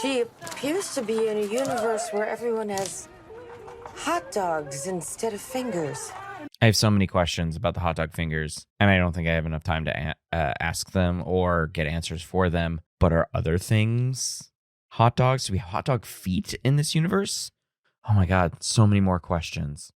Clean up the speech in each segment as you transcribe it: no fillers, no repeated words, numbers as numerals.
She appears to be in a universe where everyone has hot dogs instead of fingers. I have so many questions about the hot dog fingers, and I don't think I have enough time to ask them or get answers for them. But are other things hot dogs? Do we have hot dog feet in this universe? Oh my God, so many more questions.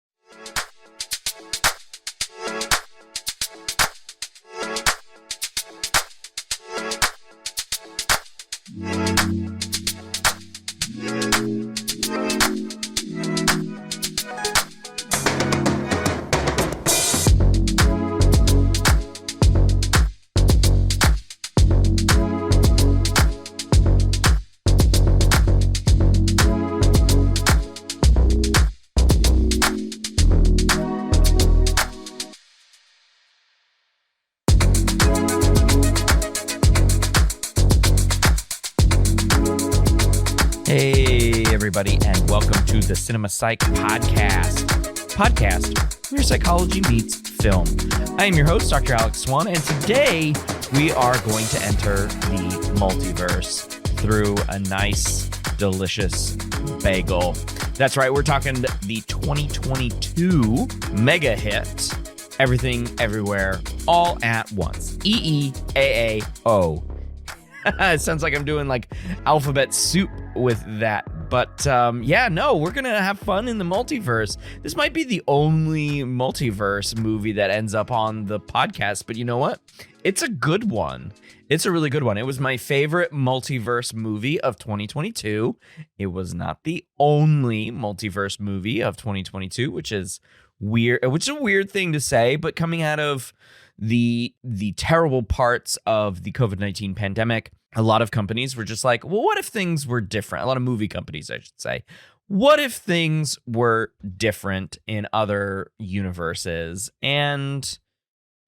Hey, everybody, and welcome to the Cinema Psych podcast where psychology meets film. I am your host, Dr. Alex Swan, and today we are going to enter the multiverse through a nice, delicious bagel. That's right, we're talking the 2022 mega hit, Everything, Everywhere, All at Once, EEAAO. It sounds like I'm doing like alphabet soup with that. But we're going to have fun in the multiverse. This might be the only multiverse movie that ends up on the podcast. But you know what? It's a good one. It's a really good one. It was my favorite multiverse movie of 2022. It was not the only multiverse movie of 2022, which is weird, which is a weird thing to say. But coming out of the terrible parts of the COVID-19 pandemic, a lot of companies were just like, well, what if things were different? A lot of movie companies, I should say. What if things were different in other universes? And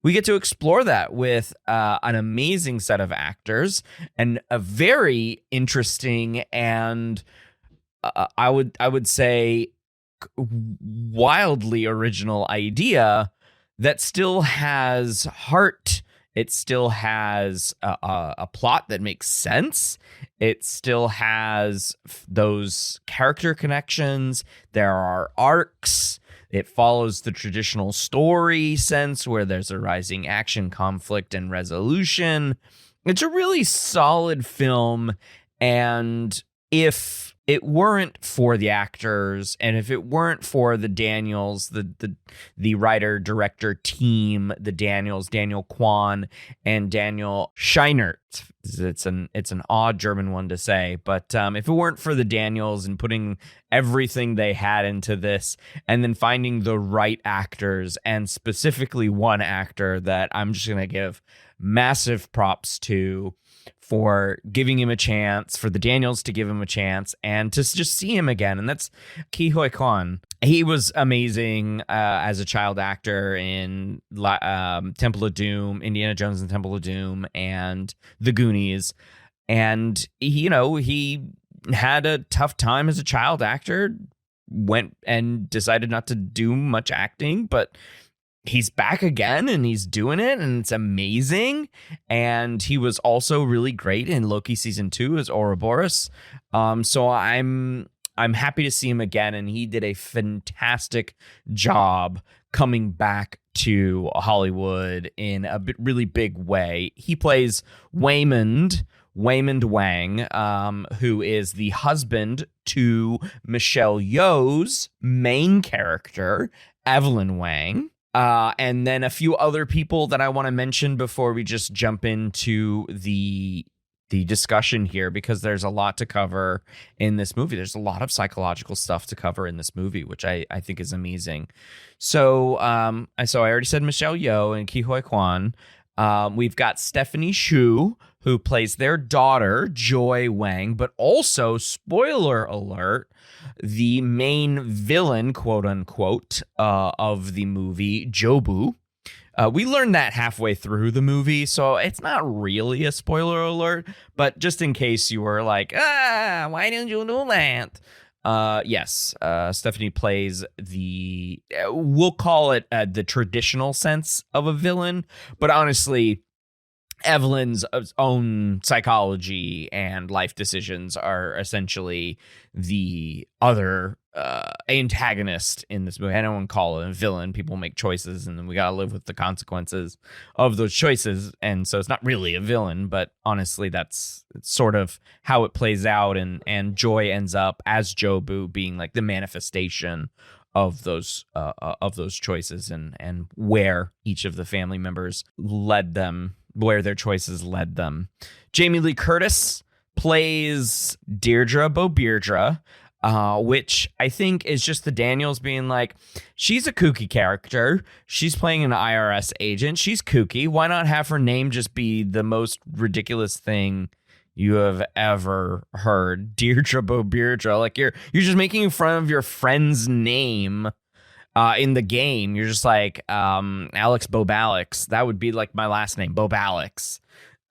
we get to explore that with an amazing set of actors and a very interesting and I would say wildly original idea that still has heart. It still has a plot that makes sense. It still has those character connections. There are arcs. It follows the traditional story sense where there's a rising action, conflict, and resolution. It's a really solid film. And if it weren't for the actors, and if it weren't for the Daniels, the writer director team, Daniel Kwan and Daniel Scheinert, it's an odd German one to say, but if it weren't for the Daniels and putting everything they had into this, and then finding the right actors, and specifically one actor that I'm just gonna give massive props to for giving him a chance, for the Daniels to give him a chance, and to just see him again. And that's Ke Huy Quan. He was amazing as a child actor in Temple of Doom, Indiana Jones and Temple of Doom, and The Goonies. And he had a tough time as a child actor, went and decided not to do much acting, but he's back again and he's doing it and it's amazing. And he was also really great in Loki season 2 as Ouroboros. So I'm happy to see him again, and he did a fantastic job coming back to Hollywood in a really big way. He plays Waymond Wang, who is the husband to Michelle Yeoh's main character, Evelyn Wang. And then a few other people that I want to mention before we just jump into the discussion here, because there's a lot to cover in this movie. There's a lot of psychological stuff to cover in this movie, which I think is amazing. So I already said Michelle Yeoh and Ke Huy Quan. We've got Stephanie Hsu, who plays their daughter, Joy Wang, but also, spoiler alert, the main villain, quote unquote, of the movie, Jobu. We learned that halfway through the movie, so it's not really a spoiler alert, but just in case you were like, why didn't you do that? Yes, Stephanie plays we'll call it the traditional sense of a villain, but honestly, Evelyn's own psychology and life decisions are essentially the other antagonist in this movie. I don't want to call it a villain. People make choices, and then we got to live with the consequences of those choices. And so it's not really a villain, but honestly, that's sort of how it plays out. And Joy ends up as Jobu being like the manifestation of those choices and where each of the family members led them, where their choices led them. Jamie Lee Curtis plays Deirdre Beaudeirdre, which I think is just the Daniels being like, she's a kooky character. She's playing an IRS agent. She's kooky. Why not have her name just be the most ridiculous thing you have ever heard? Deirdre Beaudeirdre. Like you're just making fun of your friend's name in the game. You're just like Alex Bobalix. That would be like my last name, Bobalix.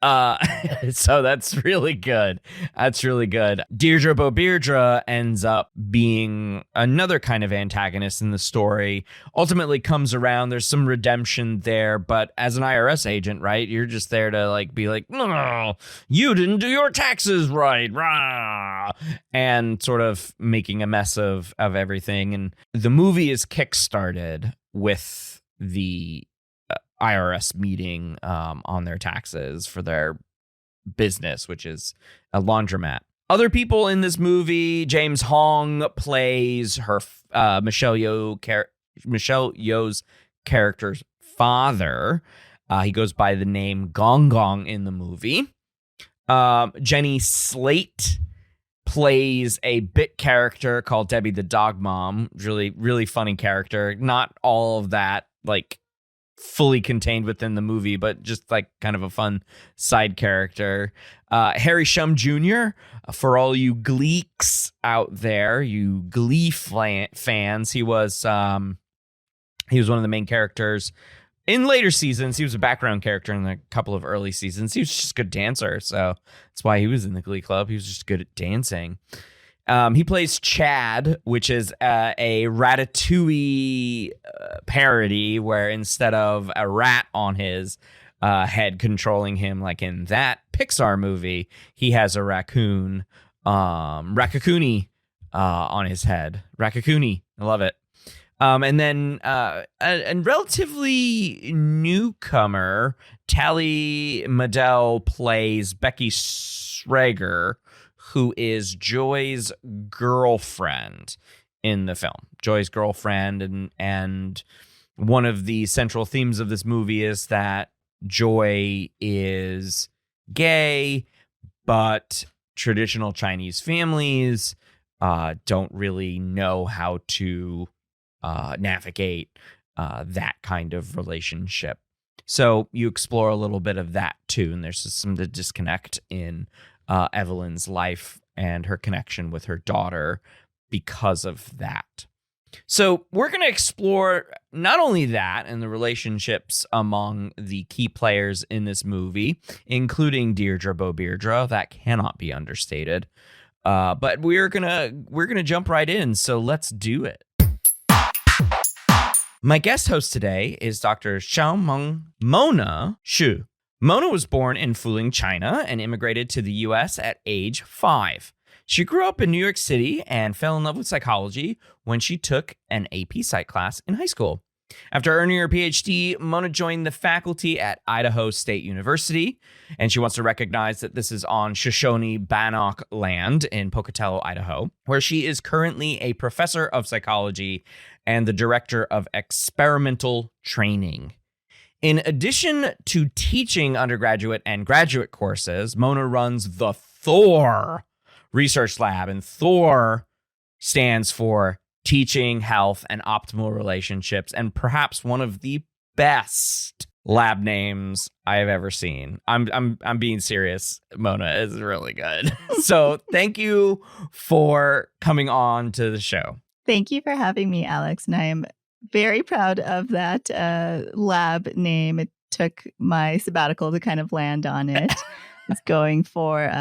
So that's really good. That's really good. Deirdre Beaudeirdre ends up being another kind of antagonist in the story. Ultimately comes around. There's some redemption there, but as an IRS agent, right, you're just there to like be like, no, you didn't do your taxes right, rah, and sort of making a mess of everything. And the movie is kickstarted with the IRS meeting on their taxes for their business, which is a laundromat. Other people in this movie: James Hong plays her Michelle Yeoh's character's father. He goes by the name Gong Gong in the movie. Jenny Slate plays a bit character called Debbie the Dog Mom. Really, really funny character. Not all of that like fully contained within the movie, but just like kind of a fun side character. Harry Shum Jr., for all you Gleeks out there, you Glee fans, he was one of the main characters in later seasons. He was a background character in a couple of early seasons. He was just a good dancer, so that's why he was in the Glee Club. He was just good at dancing. He plays Chad, which is a Ratatouille parody, where instead of a rat on his head controlling him, like in that Pixar movie, he has a raccoon, Raccacoonie, on his head. Raccacoonie, I love it. And then a relatively newcomer, Tally Madell, plays Becky Schrager, who is Joy's girlfriend in the film. Joy's girlfriend, and one of the central themes of this movie is that Joy is gay, but traditional Chinese families don't really know how to navigate that kind of relationship. So you explore a little bit of that too, and there's just some disconnect in Evelyn's life and her connection with her daughter because of that. So we're going to explore not only that and the relationships among the key players in this movie, including Deirdre Beaudeirdre, that cannot be understated. But we're gonna jump right in. So let's do it. My guest host today is Dr. Xiaomeng Mona Xu. Mona was born in Fuling, China, and immigrated to the U.S. at age 5. She grew up in New York City and fell in love with psychology when she took an AP Psych class in high school. After earning her Ph.D., Mona joined the faculty at Idaho State University, and she wants to recognize that this is on Shoshone-Bannock land in Pocatello, Idaho, where she is currently a professor of psychology and the director of experimental training. In addition to teaching undergraduate and graduate courses, Mona runs the Thor Research Lab, and Thor stands for Teaching, Health, and Optimal Relationships, and perhaps one of the best lab names I have ever seen. I'm being serious. Mona is really good. So thank you for coming on to the show. Thank you for having me, Alex, and I am very proud of that lab name. It took my sabbatical to kind of land on it. It's going for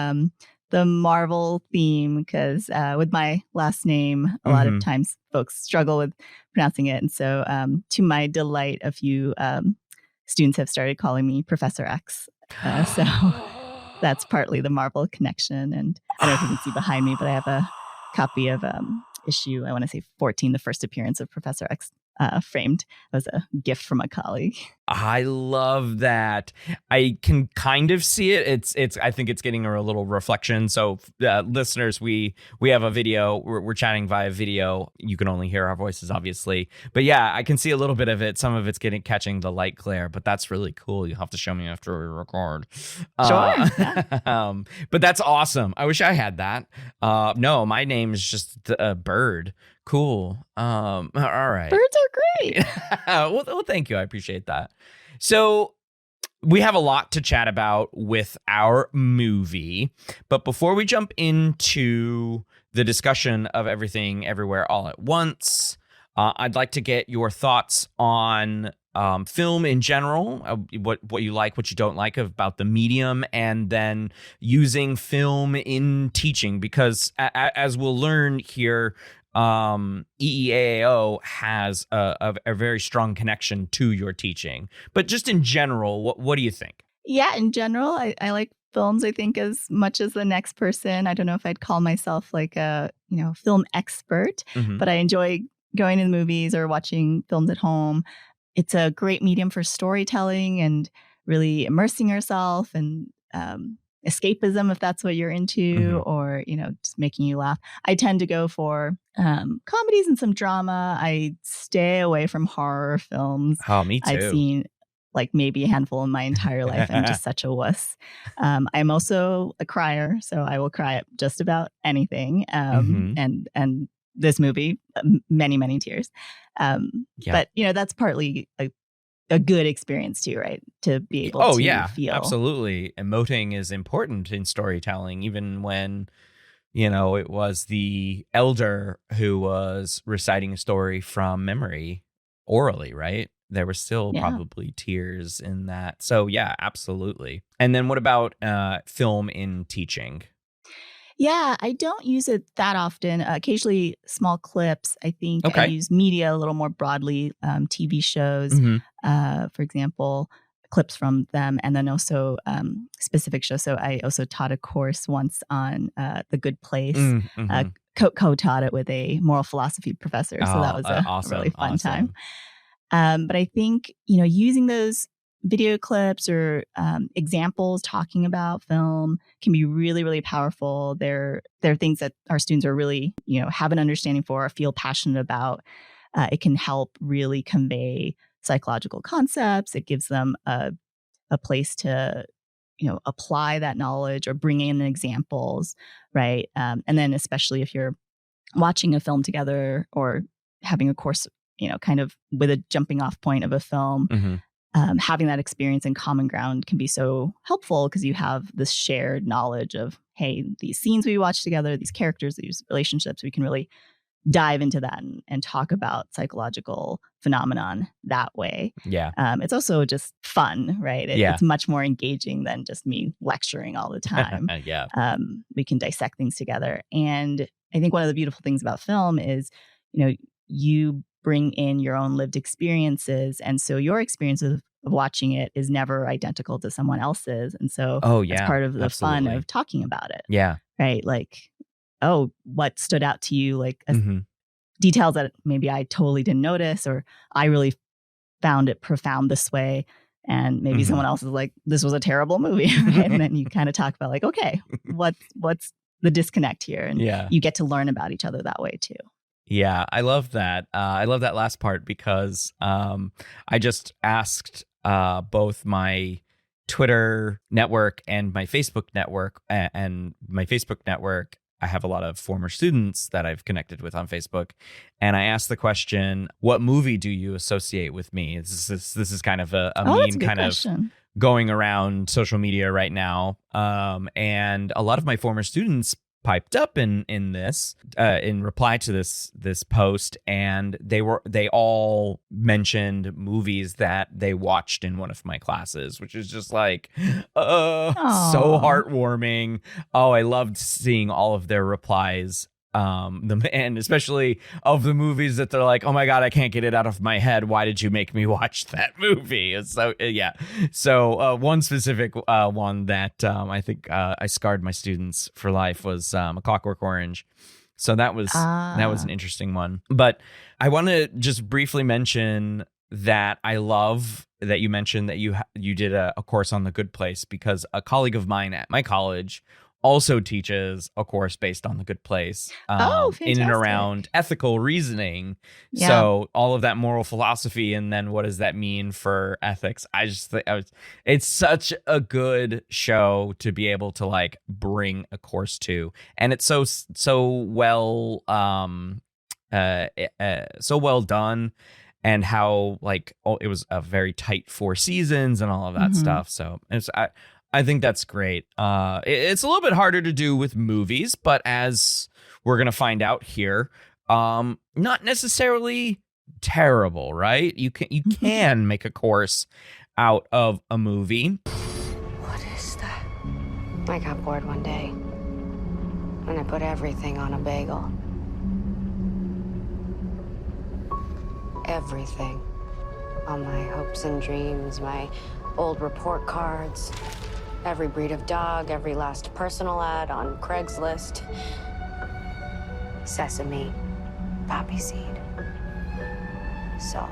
the Marvel theme because with my last name, a lot of times folks struggle with pronouncing it. And so to my delight, a few students have started calling me Professor X. So that's partly the Marvel connection. And I don't know if you can see behind me, but I have a copy of issue, I want to say 14, the first appearance of Professor X, framed as a gift from a colleague. I love that. I can kind of see it. It's. I think it's getting a little reflection. So, listeners, we have a video. We're chatting via video. You can only hear our voices, obviously. But yeah, I can see a little bit of it. Some of it's catching the light glare. But that's really cool. You'll have to show me after we record. Sure. Yeah. But that's awesome. I wish I had that. No, my name is just a bird. Cool. All right. Birds are great. well, thank you. I appreciate that. So we have a lot to chat about with our movie. But before we jump into the discussion of Everything Everywhere All at Once, I'd like to get your thoughts on film in general, what you like, what you don't like about the medium, and then using film in teaching. Because as we'll learn here, EEAAO has a very strong connection to your teaching. But just in general, what do you think? Yeah, in general, I like films, I think, as much as the next person. I don't know if I'd call myself like a, film expert, but I enjoy going to the movies or watching films at home. It's a great medium for storytelling and really immersing yourself and escapism, if that's what you're into, or, just making you laugh. I tend to go for comedies and some drama. I stay away from horror films. Oh, me too. I've seen like maybe a handful in my entire life. I'm just such a wuss. I'm also a crier, so I will cry at just about anything. And this movie, many tears. But that's partly a good experience too, right? To be able to feel. Absolutely. Emoting is important in storytelling, even when, it was the elder who was reciting a story from memory orally, right? There were still probably tears in that. So yeah, absolutely. And then what about film in teaching? Yeah, I don't use it that often. Occasionally small clips. I think I use media a little more broadly, TV shows, for example, clips from them, and then also specific shows. So I also taught a course once on The Good Place. Co-taught it with a moral philosophy professor. So that was a really fun time. But I think, using those video clips or examples talking about film can be really, really powerful. They're things that our students are really, have an understanding for or feel passionate about. It can help really convey psychological concepts. It gives them a place to, apply that knowledge or bring in examples, right? And then especially if you're watching a film together or having a course, kind of with a jumping off point of a film, having that experience and common ground can be so helpful because you have this shared knowledge of, hey, these scenes we watch together, these characters, these relationships, we can really dive into that and talk about psychological phenomenon that way. Yeah. It's also just fun, right? It's much more engaging than just me lecturing all the time. We can dissect things together. And I think one of the beautiful things about film is, you bring in your own lived experiences. And so your experience of watching it is never identical to someone else's. And so that's part of the fun of talking about it. Yeah. Right. Like, what stood out to you? Like details that maybe I totally didn't notice, or I really found it profound this way. And maybe someone else is like, this was a terrible movie. Right? And then you kind of talk about like, okay, what's the disconnect here? And you get to learn about each other that way too. Yeah, I love that. I love that last part because I just asked both my Twitter network and my Facebook network. And my Facebook network, I have a lot of former students that I've connected with on Facebook. And I asked the question, what movie do you associate with me? This is kind of a meme kind question. Of going around social media right now. And a lot of my former students piped up in this in reply to this post, and they all mentioned movies that they watched in one of my classes, which is just like so heartwarming. I loved seeing all of their replies. And especially of the movies that they're like, oh my God, I can't get it out of my head. Why did you make me watch that movie? And so, yeah. So one specific one that I think I scarred my students for life was A Clockwork Orange. So that was an interesting one. But I want to just briefly mention that I love that you mentioned that you did a course on The Good Place, because a colleague of mine at my college also teaches a course based on The Good Place, in and around ethical reasoning. Yeah. So all of that moral philosophy, and then what does that mean for ethics? I just think it's such a good show to be able to like bring a course to, and it's so well so well done. And how like it was a very tight 4 seasons and all of that stuff. So I think that's great. It's a little bit harder to do with movies, but as we're gonna find out here, not necessarily terrible, right? You can make a course out of a movie. What is that? I got bored one day, and I put everything on a bagel. Everything. All my hopes and dreams, my old report cards, every breed of dog, every last personal ad on Craigslist. Sesame, poppy seed, salt.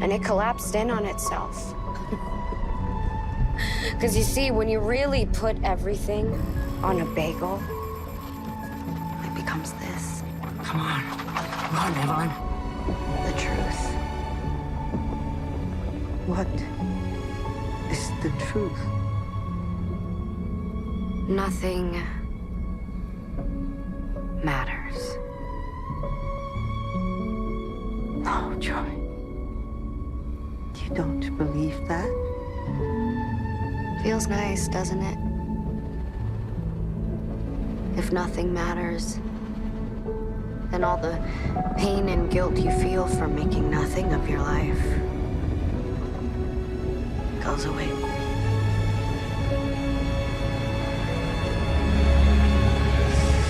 And it collapsed in on itself. Because you see, when you really put everything on a bagel, it becomes this. Come on. Come on, Evelyn. The truth. What is the truth? Nothing matters. Oh, Joy. You don't believe that? Feels nice, doesn't it? If nothing matters, then all the pain and guilt you feel for making nothing of your life goes away.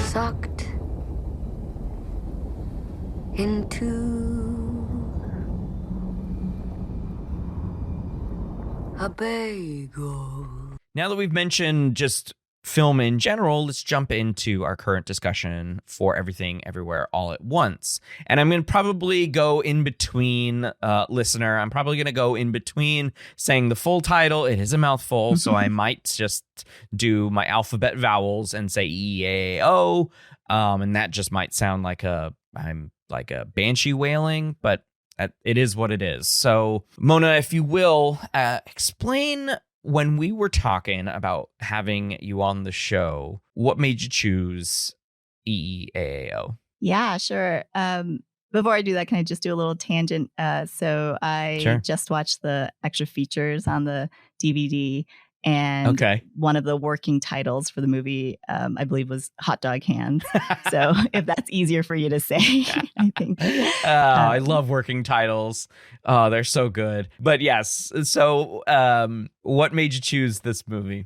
Sucked into a bagel. Now that we've mentioned just film in general, let's jump into our current discussion for Everything Everywhere All at Once. And I'm going to probably go in between, listener. I'm probably going to go in between saying the full title. It is a mouthful, so I might just do my alphabet vowels and say E-A-O. And that just might sound like I'm like a banshee wailing, but it is what it is. So, Mona, if you will, explain, when we were talking about having you on the show, what made you choose EEAAO? Yeah, sure. Before I do that, can I just do a little tangent? So I just watched the extra features on the DVD, and one of the working titles for the movie, I believe, was Hot Dog Hands. So if that's easier for you to say, I think. I love working titles. Oh, they're so good. But yes, so what made you choose this movie?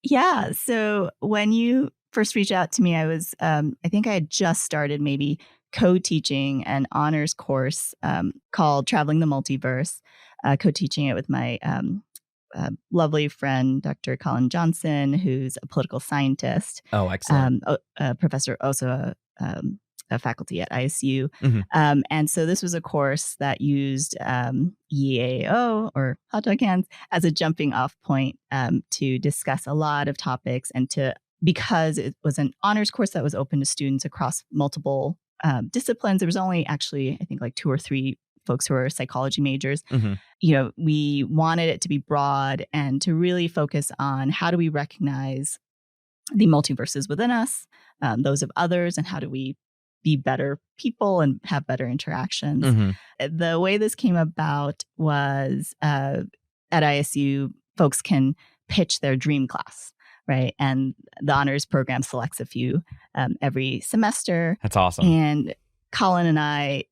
Yeah, so when you first reached out to me, I was, I think I had just started maybe co-teaching an honors course called Traveling the Multiverse, co-teaching it with my lovely friend, Dr. Colin Johnson, who's a political scientist. Oh, excellent. Professor, also a faculty at ISU. And so this was a course that used EAO, or Hot Dog Hands, as a jumping off point to discuss a lot of topics, and because it was an honors course that was open to students across multiple disciplines. There was only actually, I think, like 2 or 3 folks who are psychology majors. You know, we wanted it to be broad and to really focus on how do we recognize the multiverses within us, those of others, and how do we be better people and have better interactions. The way this came about was at ISU, folks can pitch their dream class, right? And the honors program selects a few every semester. That's awesome. And Colin and I,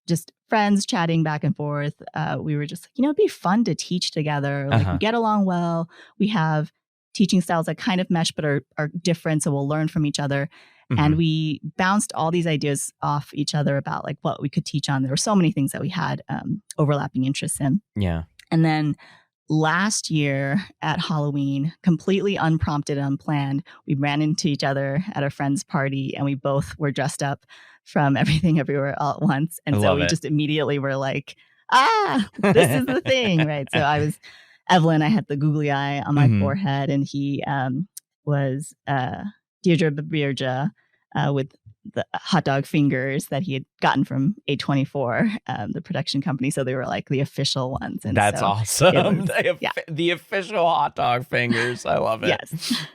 just friends chatting back and forth. We were just like, it'd be fun to teach together. Like, we get along well. We have teaching styles that kind of mesh but are different, so we'll learn from each other. And we bounced all these ideas off each other about like what we could teach on. There were so many things that we had overlapping interests in. Yeah. And then last year at Halloween, completely unprompted, unplanned, we ran into each other at a friend's party, and we both were dressed up from Everything Everywhere All at Once. And so we just immediately were like, this is the thing, right? So I was Evelyn. I had the googly eye on my forehead, and he was Deirdre Babirja with the hot dog fingers that he had gotten from A24, the production company. So they were like the official ones. And that's so awesome. Was, the official hot dog fingers. I love it. Yes.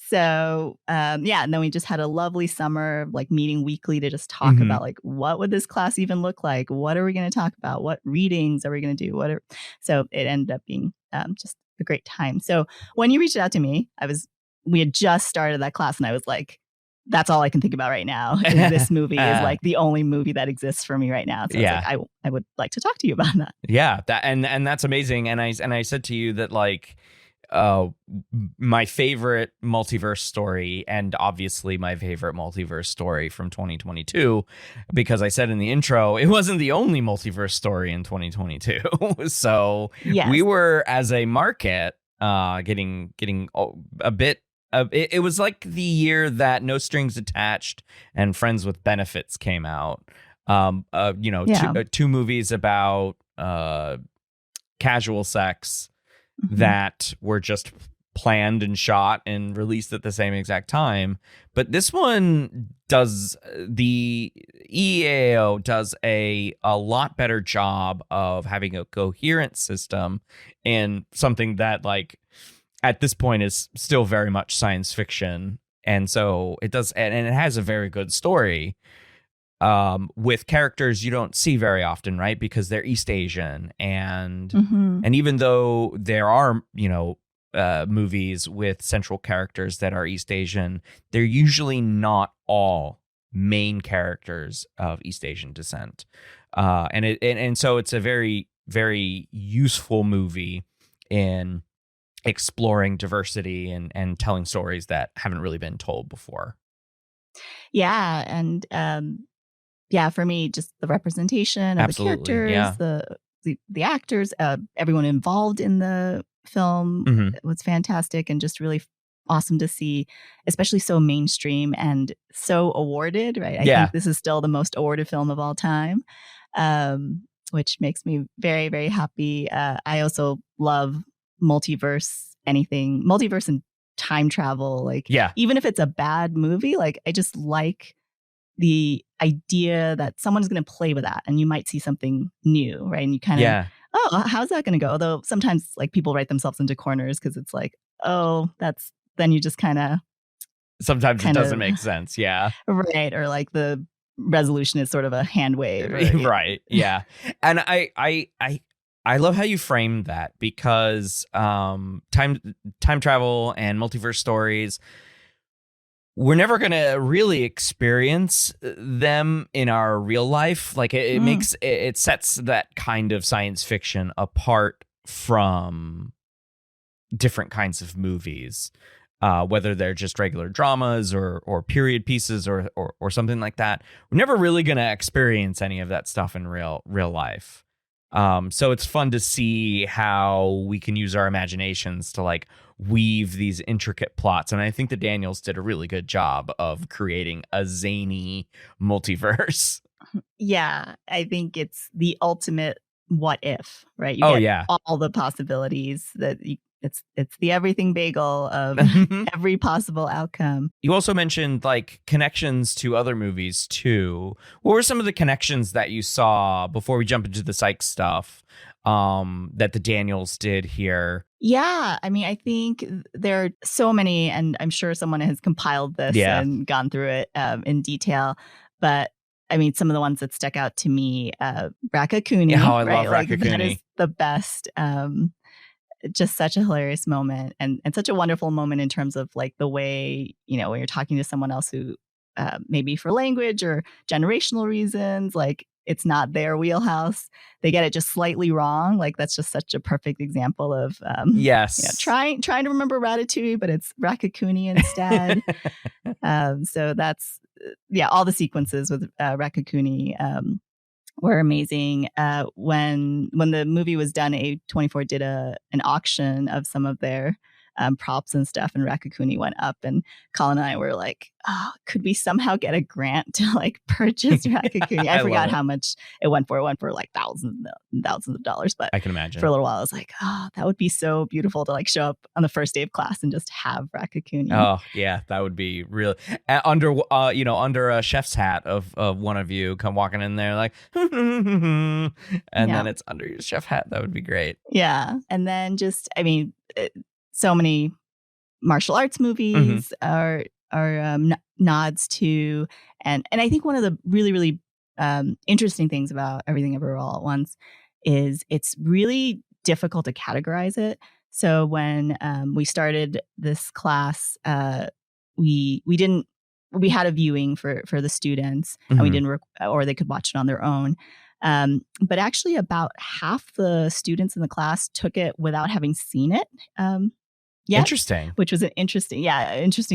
So, and then we just had a lovely summer, like meeting weekly to just talk about like, what would this class even look like? What are we going to talk about? What readings are we going to do? So it ended up being just a great time. So when you reached out to me, we had just started that class, and I was like, that's all I can think about right now. Is this movie is like the only movie that exists for me right now. So I was like, I would like to talk to you about that. Yeah, and that's amazing. And I said to you that like my favorite multiverse story, and obviously my favorite multiverse story from 2022, because I said in the intro, it wasn't the only multiverse story in 2022. So we were, as a market, getting a bit. It was like the year that No Strings Attached and Friends with Benefits came out. Two movies about casual sex that were just planned and shot and released at the same exact time. But this one does, the EAO does a lot better job of having a coherent system, and something that like at this point is still very much science fiction. And so it does, and it has a very good story with characters you don't see very often, right? Because they're East Asian. And even though there are, movies with central characters that are East Asian, they're usually not all main characters of East Asian descent. And so it's a very, very useful movie in exploring diversity and telling stories that haven't really been told before. Yeah. And for me, just the representation of the characters, the actors, everyone involved in the film was fantastic, and just really awesome to see, especially so mainstream and so awarded, right? I think this is still the most awarded film of all time, which makes me very, very happy. I also love multiverse and time travel. Like, even if it's a bad movie, like I just like the idea that someone's going to play with that, and you might see something new, right? And you kind of, how's that going to go? Although sometimes like people write themselves into corners because it's like, then you just kind of. Sometimes it doesn't make sense. Yeah. Right. Or like the resolution is sort of a hand wave. Right. Yeah. And I love how you framed that, because time travel and multiverse stories, we're never going to really experience them in our real life. Like it sets that kind of science fiction apart from different kinds of movies, whether they're just regular dramas or period pieces or something like that. We're never really going to experience any of that stuff in real life. So it's fun to see how we can use our imaginations to like weave these intricate plots. And I think the Daniels did a really good job of creating a zany multiverse. Yeah, I think it's the ultimate what if, right? You get all the possibilities that it's the everything bagel of every possible outcome. You also mentioned like connections to other movies too. What were some of the connections that you saw before we jump into the psych stuff that the Daniels did here? Yeah, I mean, I think there are so many, and I'm sure someone has compiled this and gone through it in detail. But I mean, some of the ones that stuck out to me, Raccacoonie. Oh, I love Raccacoonie. That is the best. Just such a hilarious moment, and such a wonderful moment in terms of like the way, when you're talking to someone else who maybe for language or generational reasons, like it's not their wheelhouse. They get it just slightly wrong. Like that's just such a perfect example of yes, trying to remember Ratatouille, but it's Raccacoonie instead. So that's all the sequences with Raccacoonie were amazing. When the movie was done, A24 did an auction of some of their props and stuff, and Raccacoonie went up, and Colin and I were like, oh, could we somehow get a grant to like purchase Raccacoonie? I forgot how much it went for. It went for like thousands and thousands of dollars, but I can imagine. For a little while, I was like, oh, that would be so beautiful to like show up on the first day of class and just have Raccacoonie. Oh yeah, that would be real. Under a chef's hat of one of you come walking in there like, and then it's under your chef hat. That would be great. Yeah, and then just, I mean, so many martial arts movies are nods to, and I think one of the really, really interesting things about Everything Everywhere All at Once is it's really difficult to categorize it. So when we started this class, we had a viewing for the students, and we didn't or they could watch it on their own. But actually about half the students in the class took it without having seen it. Interesting. Which was an interesting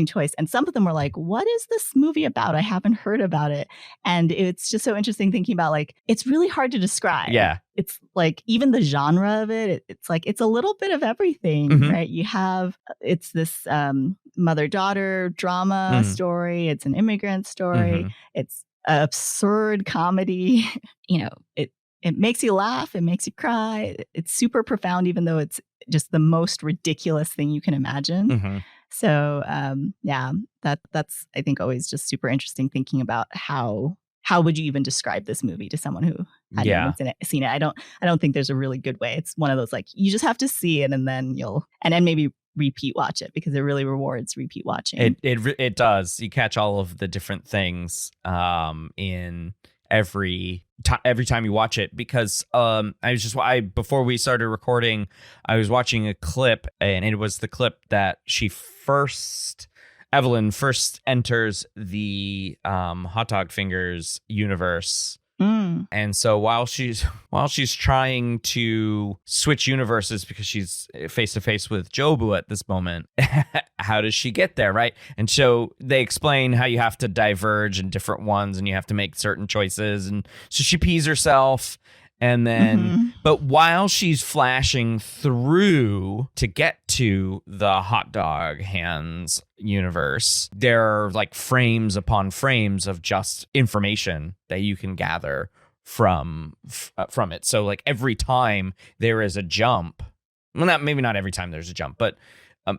choice. And some of them were like, what is this movie about? I haven't heard about it. And it's just so interesting thinking about like, it's really hard to describe. Yeah. It's like even the genre of it, it's like, it's a little bit of everything, right? You have, it's this mother-daughter drama story. It's an immigrant story. It's an absurd comedy. It makes you laugh. It makes you cry. It's super profound, even though it's just the most ridiculous thing you can imagine. So, that's I think always just super interesting thinking about how would you even describe this movie to someone who hadn't even seen it. I don't think there's a really good way. It's one of those like you just have to see it and then maybe repeat watch it because it really rewards repeat watching. It does. You catch all of the different things in every time you watch it, because before we started recording, I was watching a clip, and it was the clip that Evelyn first enters the Hot Dog Fingers universe. And so while she's trying to switch universes because she's face to face with Jobu at this moment, how does she get there, right? And so they explain how you have to diverge in different ones and you have to make certain choices. And so she pees herself. And then, but while she's flashing through to get to the hot dog hands universe, there are like frames upon frames of just information that you can gather from it. So like every time there is a jump, well, maybe not every time there's a jump, but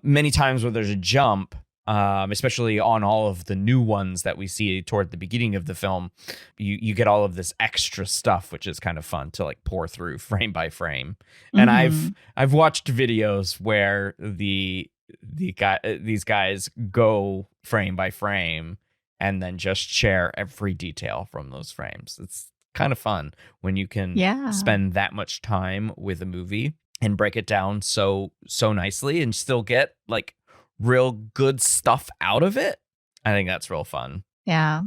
many times where there's a jump, especially on all of the new ones that we see toward the beginning of the film, you get all of this extra stuff, which is kind of fun to like pour through frame by frame. And I've watched videos where these guys go frame by frame and then just share every detail from those frames. It's kind of fun when you can spend that much time with a movie and break it down so nicely and still get like real good stuff out of it. I think that's real fun. Yeah.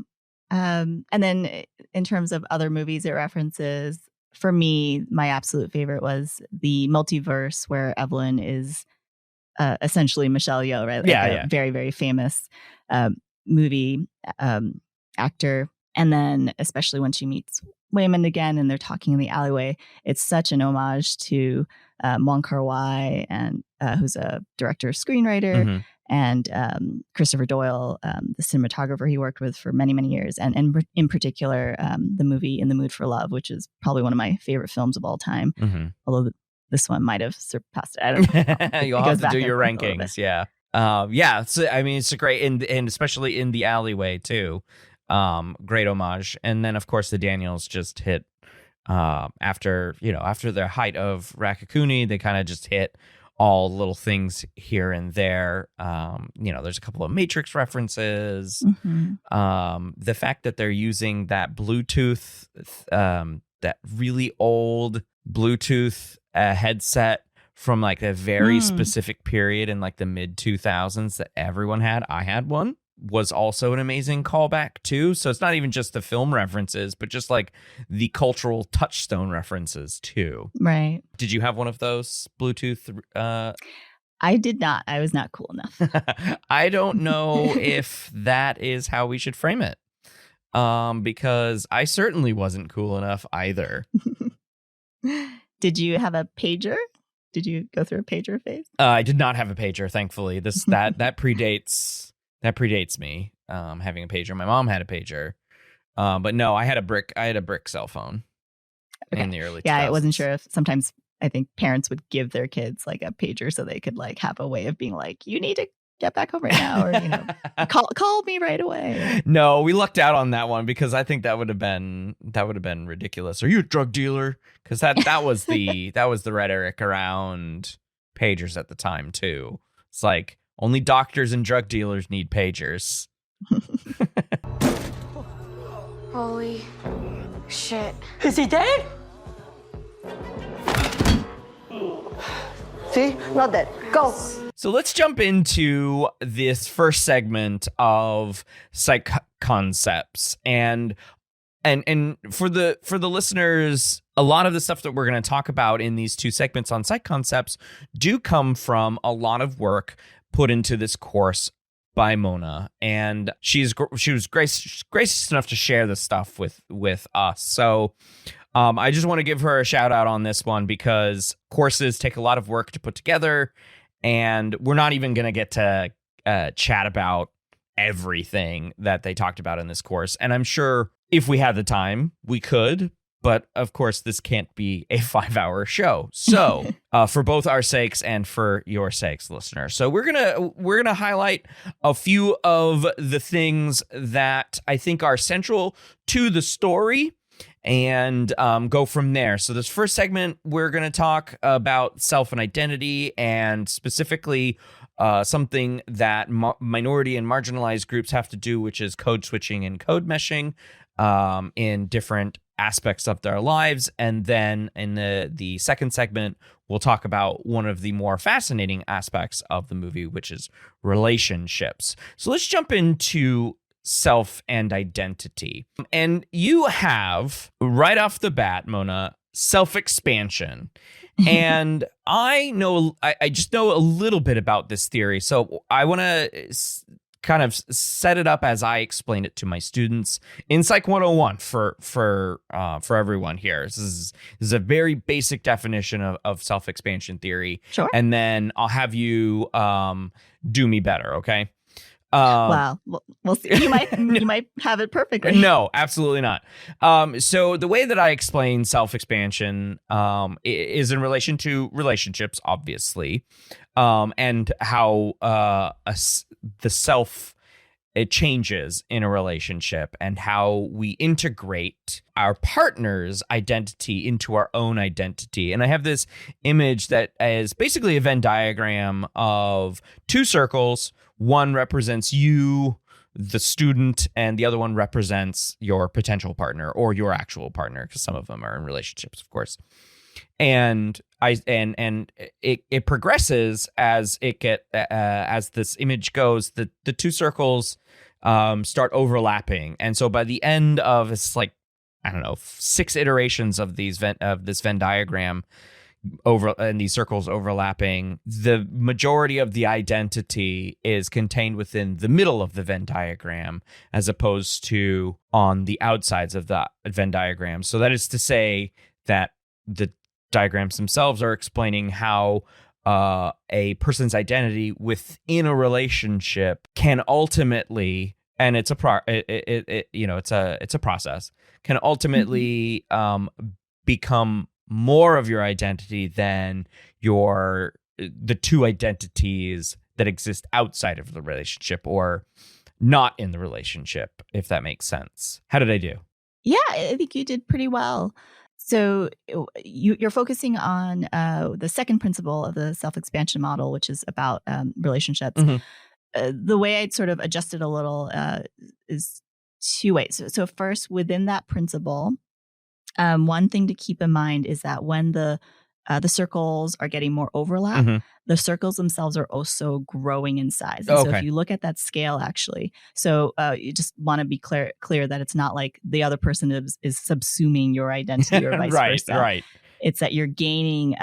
And then in terms of other movies it references, for me, my absolute favorite was the Multiverse, where Evelyn is essentially Michelle Yeoh, right? Like a very, very famous movie actor. And then especially when she meets Waymond again and they're talking in the alleyway, it's such an homage to Wong Kar-wai, and who's a director, screenwriter, and Christopher Doyle, the cinematographer he worked with for many, many years, and in particular the movie In the Mood for Love, which is probably one of my favorite films of all time. Although this one might have surpassed it. I don't know. You'll have to do your rankings. Yeah. So, I mean, it's a great, and especially in the alleyway too. Great homage. And then of course the Daniels just hit after their height of Raccacoonie, they kind of just hit all little things here and there. There's a couple of Matrix references. The fact that they're using that Bluetooth, that really old Bluetooth headset from like a very specific period in like the mid 2000s that everyone had. I had one. was also an amazing callback too. So it's not even just the film references, but just like the cultural touchstone references too. Right. Did you have one of those Bluetooth? I did not. I was not cool enough. I don't know if that is how we should frame it. Because I certainly wasn't cool enough either. Did you have a pager? Did you go through a pager phase? I did not have a pager, thankfully. That predates me. Having a pager. My mom had a pager, but no, I had a brick cell phone in the early. Yeah, 2000s. I wasn't sure if sometimes I think parents would give their kids like a pager so they could like have a way of being like, you need to get back home right now, or call me right away. No, we lucked out on that one because I think that would have been ridiculous. Are you a drug dealer? Because that was the rhetoric around pagers at the time too. It's like only doctors and drug dealers need pagers. Holy shit. Is he dead? See? Not dead. Go. So let's jump into this first segment of psych concepts. And for the listeners, a lot of the stuff that we're going to talk about in these two segments on psych concepts do come from a lot of work put into this course by Mona, and she was gracious enough to share this stuff with us. So I just want to give her a shout out on this one because courses take a lot of work to put together, and we're not even going to get to chat about everything that they talked about in this course. And I'm sure if we had the time, we could. But of course, this can't be a 5-hour show. So for both our sakes and for your sakes, listener. So we're gonna highlight a few of the things that I think are central to the story and go from there. So this first segment, we're going to talk about self and identity, and specifically something that minority and marginalized groups have to do, which is code switching and code meshing in different aspects of their lives. And then in the second segment, we'll talk about one of the more fascinating aspects of the movie, which is relationships. So let's jump into self and identity. And you have, right off the bat, Mona, self-expansion. And I just know a little bit about this theory. So I want to kind of set it up as I explain it to my students in Psych 101 for everyone here. This is a very basic definition of self-expansion theory. Sure. And then I'll have you do me better, okay? Wow, we'll see. You might have it perfectly. No, absolutely not. So the way that I explain self-expansion is in relation to relationships, obviously, and how the self it changes in a relationship, and how we integrate our partner's identity into our own identity. And I have this image that is basically a Venn diagram of two circles. One represents you, the student, and the other one represents your potential partner or your actual partner, because some of them are in relationships, of course. And it progresses as as this image goes. The two circles start overlapping, and so by the end of it's like, I don't know, 6 iterations of this Venn diagram, and these circles overlapping, the majority of the identity is contained within the middle of the Venn diagram, as opposed to on the outsides of the Venn diagram. So that is to say that the diagrams themselves are explaining how a person's identity within a relationship can ultimately, and it's a process, can ultimately become more of your identity than the two identities that exist outside of the relationship or not in the relationship, if that makes sense. How did I do? Yeah, I think you did pretty well. So you're focusing on the second principle of the self-expansion model, which is about relationships. Mm-hmm. The way I'd sort of adjusted a little is 2 ways. So first, within that principle, one thing to keep in mind is that when the the circles are getting more overlap. Mhm. The circles themselves are also growing in size. And so if Okay. you look at that scale, actually, so you just want to be clear that it's not like the other person is subsuming your identity or vice Right, versa. right. It's that you're gaining,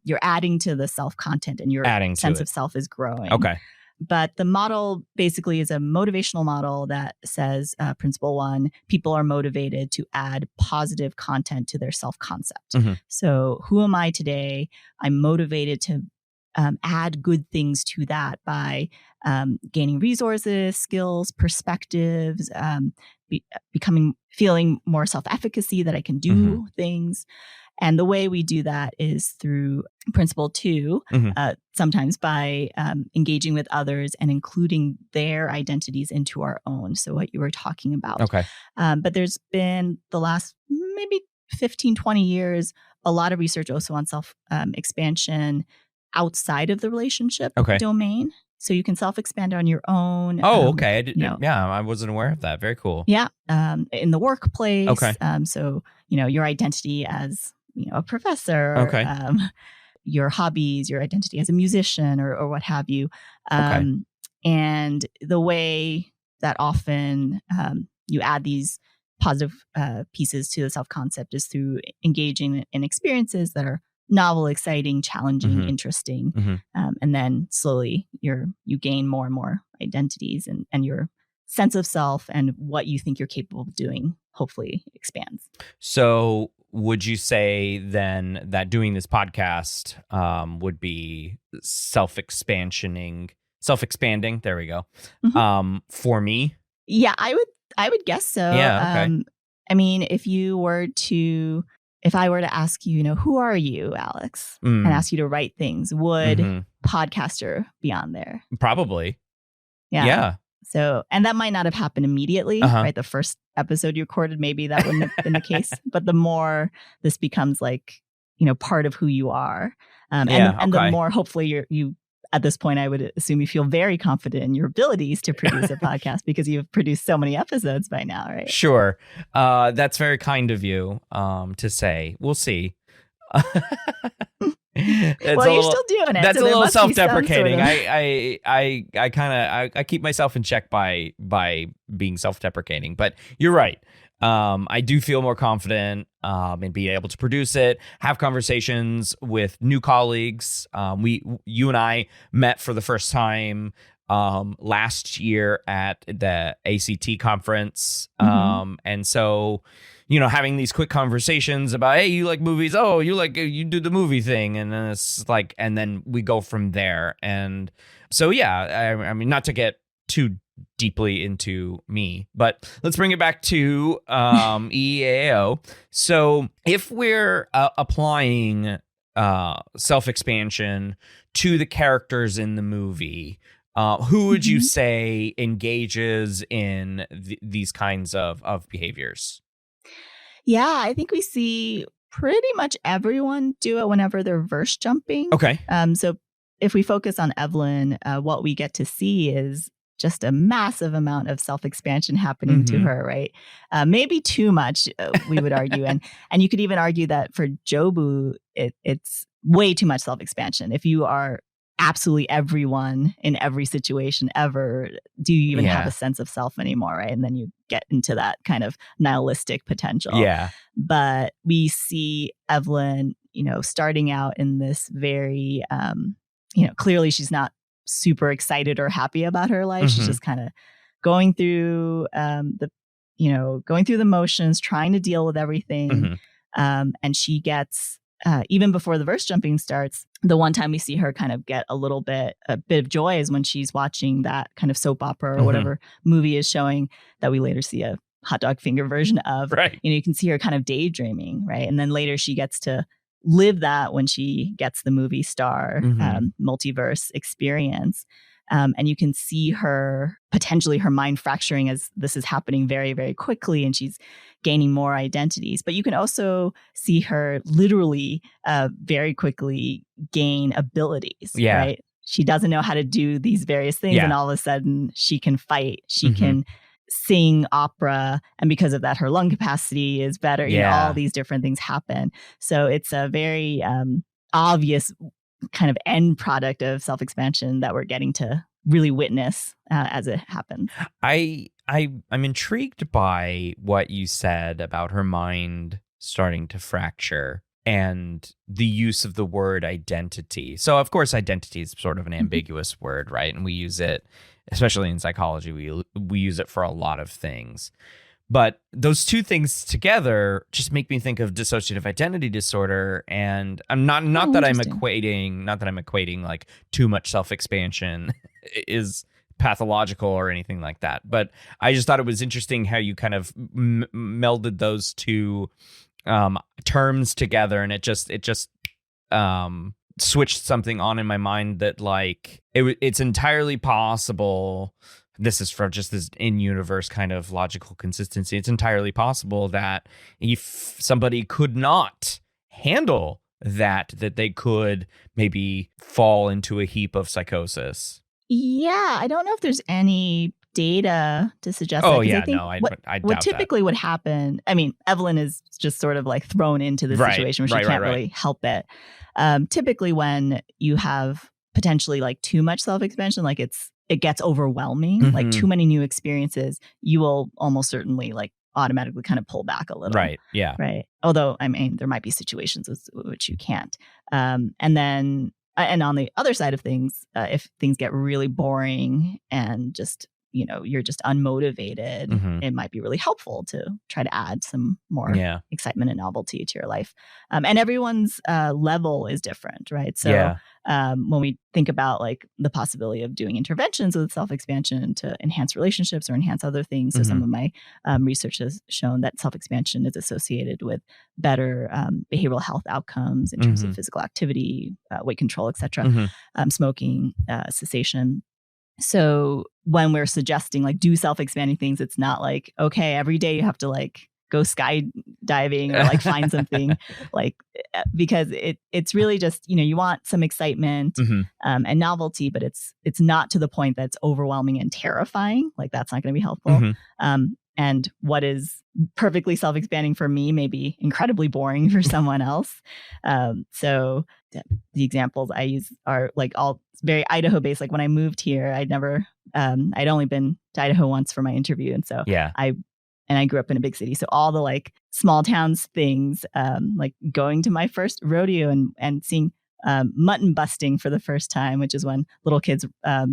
you're adding to the self content, and your Adding to sense it. of self is growing. Okay. But the model basically is a motivational model that says, principle one, people are motivated to add positive content to their self-concept. Mhm. So who am I today? I'm motivated to add good things to that by gaining resources, skills, perspectives, feeling more self-efficacy, that I can do things. And the way we do that is through principle two, sometimes by engaging with others and including their identities into our own. So what you were talking about. Okay. But there's been the last maybe 15, 20 years, a lot of research also on self-expansion outside of the relationship domain. So you can self-expand on your own. Oh, okay. I I wasn't aware of that. Very cool. Yeah. In the workplace. Okay. So, your identity as, a professor, Okay. your hobbies, your identity as a musician or what have you. Okay. And the way that often you add these positive pieces to the self-concept is through engaging in experiences that are novel, exciting, challenging, interesting. And then slowly you gain more and more identities, and your sense of self and what you think you're capable of doing hopefully expands. So would you say then that doing this podcast would be self-expanding? There we go. For me? Yeah, I would guess so. Yeah, okay. I mean, if I were to ask you, who are you, Alex, and ask you to write things, would podcaster be on there? Probably. Yeah. Yeah. So, and that might not have happened immediately, right? The first episode you recorded, maybe that wouldn't have been the case. But the more this becomes like, part of who you are, and the more hopefully you at this point, I would assume you feel very confident in your abilities to produce a podcast because you've produced so many episodes by now, right? Sure. That's very kind of you to say. We'll see. You're still doing it. That's so a little self-deprecating. Sort of... I kind of keep myself in check by being self-deprecating. But you're right. I do feel more confident in being able to produce it, have conversations with new colleagues. You and I met for the first time last year at the ACT conference. And so, having these quick conversations about, hey, you like movies? Oh, you do the movie thing. And then it's like, and then we go from there. And so, yeah, I mean, not to get too deeply into me, but let's bring it back to EAO. So if we're applying self-expansion to the characters in the movie, who would you say engages in these kinds of behaviors? Yeah, I think we see pretty much everyone do it whenever they're verse jumping. Okay. So if we focus on Evelyn, what we get to see is just a massive amount of self-expansion happening to her, right? Maybe too much, we would argue. And you could even argue that for Jobu, it's way too much self-expansion. If you are absolutely everyone in every situation ever, do you even have a sense of self anymore, right? And then you get into that kind of nihilistic potential. Yeah. But we see Evelyn, starting out in this very, clearly she's not super excited or happy about her life. She's just kind of going through going through the motions, trying to deal with everything. And she gets, even before the verse jumping starts, the one time we see her kind of get a bit of joy is when she's watching that kind of soap opera or whatever movie is showing that we later see a hot dog finger version of. Right. You can see her kind of daydreaming, right? And then later she gets to live that when she gets the movie star multiverse experience. And you can see her mind fracturing as this is happening very, very quickly, and she's gaining more identities. But you can also see her literally very quickly gain abilities, right? She doesn't know how to do these various things, and all of a sudden she can fight. She can sing opera, and because of that, her lung capacity is better. All these different things happen. So it's a very obvious kind of end product of self-expansion that we're getting to really witness as it happens. I'm intrigued by what you said about her mind starting to fracture and the use of the word identity. So, of course, identity is sort of an ambiguous word, right? And we use it, especially in psychology, we use it for a lot of things. But those two things together just make me think of dissociative identity disorder. And I'm not that I'm equating like too much self-expansion is pathological or anything like that. But I just thought it was interesting how you kind of melded those two terms together, and it just switched something on in my mind that like it's entirely possible. This is from just this in-universe kind of logical consistency. It's entirely possible that if somebody could not handle that they could maybe fall into a heap of psychosis. Yeah, I don't know if there's any data to suggest that. Oh, yeah, I think no, I doubt what typically would happen, I mean, Evelyn is just sort of like thrown into the situation where she can't really help it. Typically when you have potentially like too much self-expansion, like it gets overwhelming, like too many new experiences, you will almost certainly like automatically kind of pull back a little. Right. Yeah. Right. Although, I mean, there might be situations which you can't. And on the other side of things, if things get really boring and just, you're just unmotivated, it might be really helpful to try to add some more excitement and novelty to your life. And everyone's level is different, right? So when we think about like the possibility of doing interventions with self-expansion to enhance relationships or enhance other things. So some of my research has shown that self-expansion is associated with better behavioral health outcomes in terms of physical activity, weight control, etc., smoking, cessation. So when we're suggesting like do self-expanding things, it's not like, okay, every day you have to like go skydiving or like find something like, because it's really just, you want some excitement and novelty, but it's not to the point that's overwhelming and terrifying. Like that's not going to be helpful. And what is perfectly self-expanding for me may be incredibly boring for someone else. So the examples I use are like all very Idaho-based. Like when I moved here, I'd only been to Idaho once for my interview. And so I grew up in a big city. So all the like small towns things, like going to my first rodeo and seeing mutton busting for the first time, which is when little kids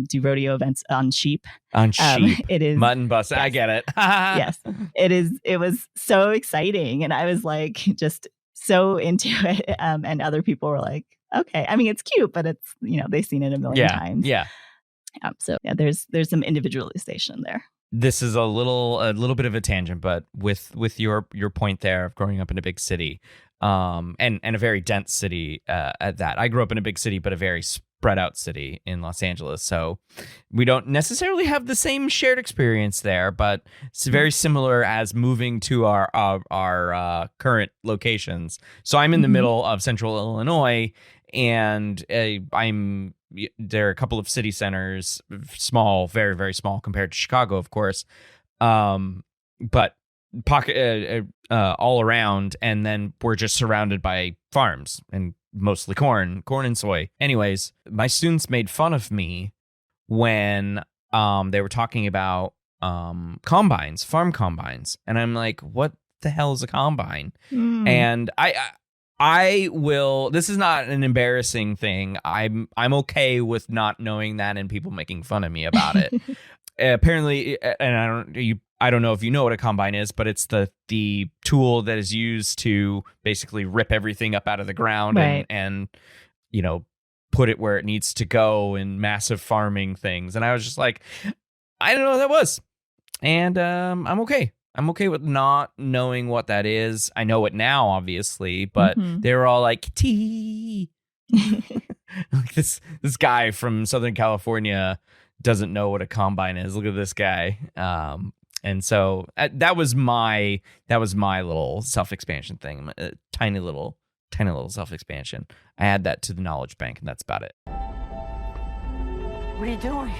do rodeo events on sheep. It is mutton busting. Yes. I get it. Yes, it is. It was so exciting, and I was like just so into it. And other people were like, "Okay, I mean, it's cute, but it's they've seen it a million times." So there's some individualization there. This is a little bit of a tangent, but with your point there of growing up in a big city, and a very dense city at that. I grew up in a big city, but a very spread out city in Los Angeles. So we don't necessarily have the same shared experience there, but it's very similar as moving to our current locations. So I'm in the middle of central Illinois, and there are a couple of city centers, small, very, very small compared to Chicago, of course, but pocket all around, and then we're just surrounded by farms and mostly corn and soy. Anyways, my students made fun of me when they were talking about combines, farm combines, and I'm like, what the hell is a combine? And I will. This is not an embarrassing thing. I'm okay with not knowing that and people making fun of me about it. Apparently, and I don't know if you know what a combine is, but it's the tool that is used to basically rip everything up out of the ground and put it where it needs to go in massive farming things. And I was just like, I don't know what that was, and I'm okay. I'm okay with not knowing what that is. I know it now, obviously, but they were all like, "Tee." Like this guy from Southern California doesn't know what a combine is. Look at this guy. And so that was my little self-expansion thing. A tiny little self-expansion. I add that to the knowledge bank, and that's about it. What are you doing?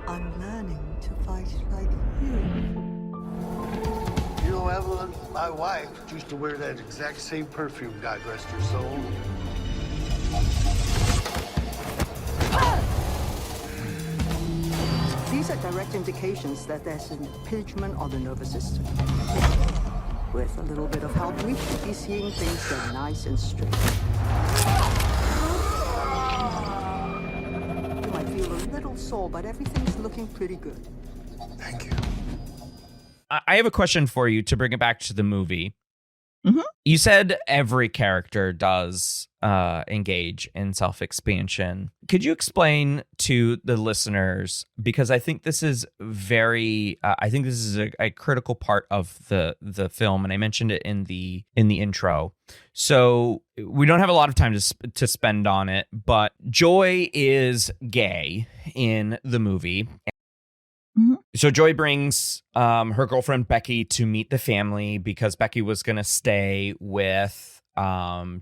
I'm learning to fight like you. You know, Evelyn, my wife used to wear that exact same perfume, God rest her soul. These are direct indications that there's an impingement on the nervous system. With a little bit of help, we should be seeing things that are nice and straight. You might feel a little sore, but everything's looking pretty good. Thank you. I have a question for you to bring it back to the movie. Mhm. You said every character does engage in self-expansion. Could you explain to the listeners, because I think this is a critical part of the film, and I mentioned it in the intro. So we don't have a lot of time to spend on it, but Joy is gay in the movie. So Joy brings her girlfriend Becky to meet the family because Becky was going to stay with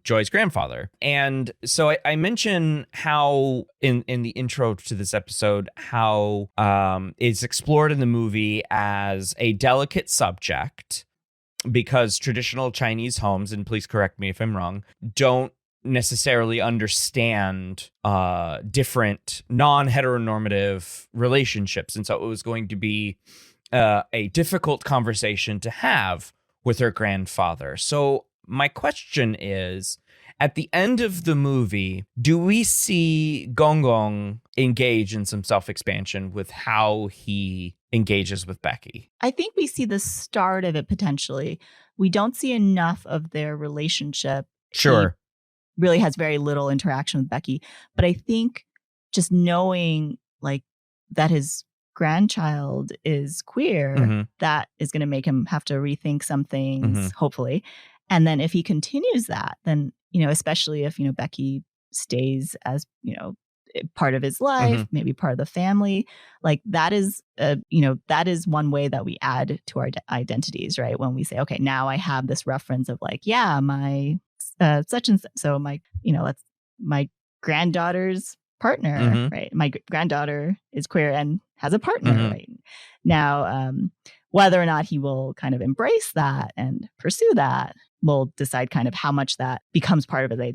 Joy's grandfather. And so I mention how in the intro to this episode, how it's explored in the movie as a delicate subject because traditional Chinese homes, and please correct me if I'm wrong, don't necessarily understand different non-heteronormative relationships, and so it was going to be a difficult conversation to have with her grandfather. So my question is, at the end of the movie, do we see Gong Gong engage in some self-expansion with how he engages with Becky? I think we see the start of it potentially. We don't see enough of their relationship. Sure. Really has very little interaction with Becky. But I think just knowing like that his grandchild is queer, that is going to make him have to rethink some things, hopefully. And then if he continues that, then, especially if, Becky stays as, part of his life, maybe part of the family, like that is, that is one way that we add to our identities, right? When we say, okay, now I have this reference of like, yeah, my such and so my, my granddaughter's partner, right? My granddaughter is queer and has a partner right now. Whether or not he will kind of embrace that and pursue that will decide kind of how much that becomes part of his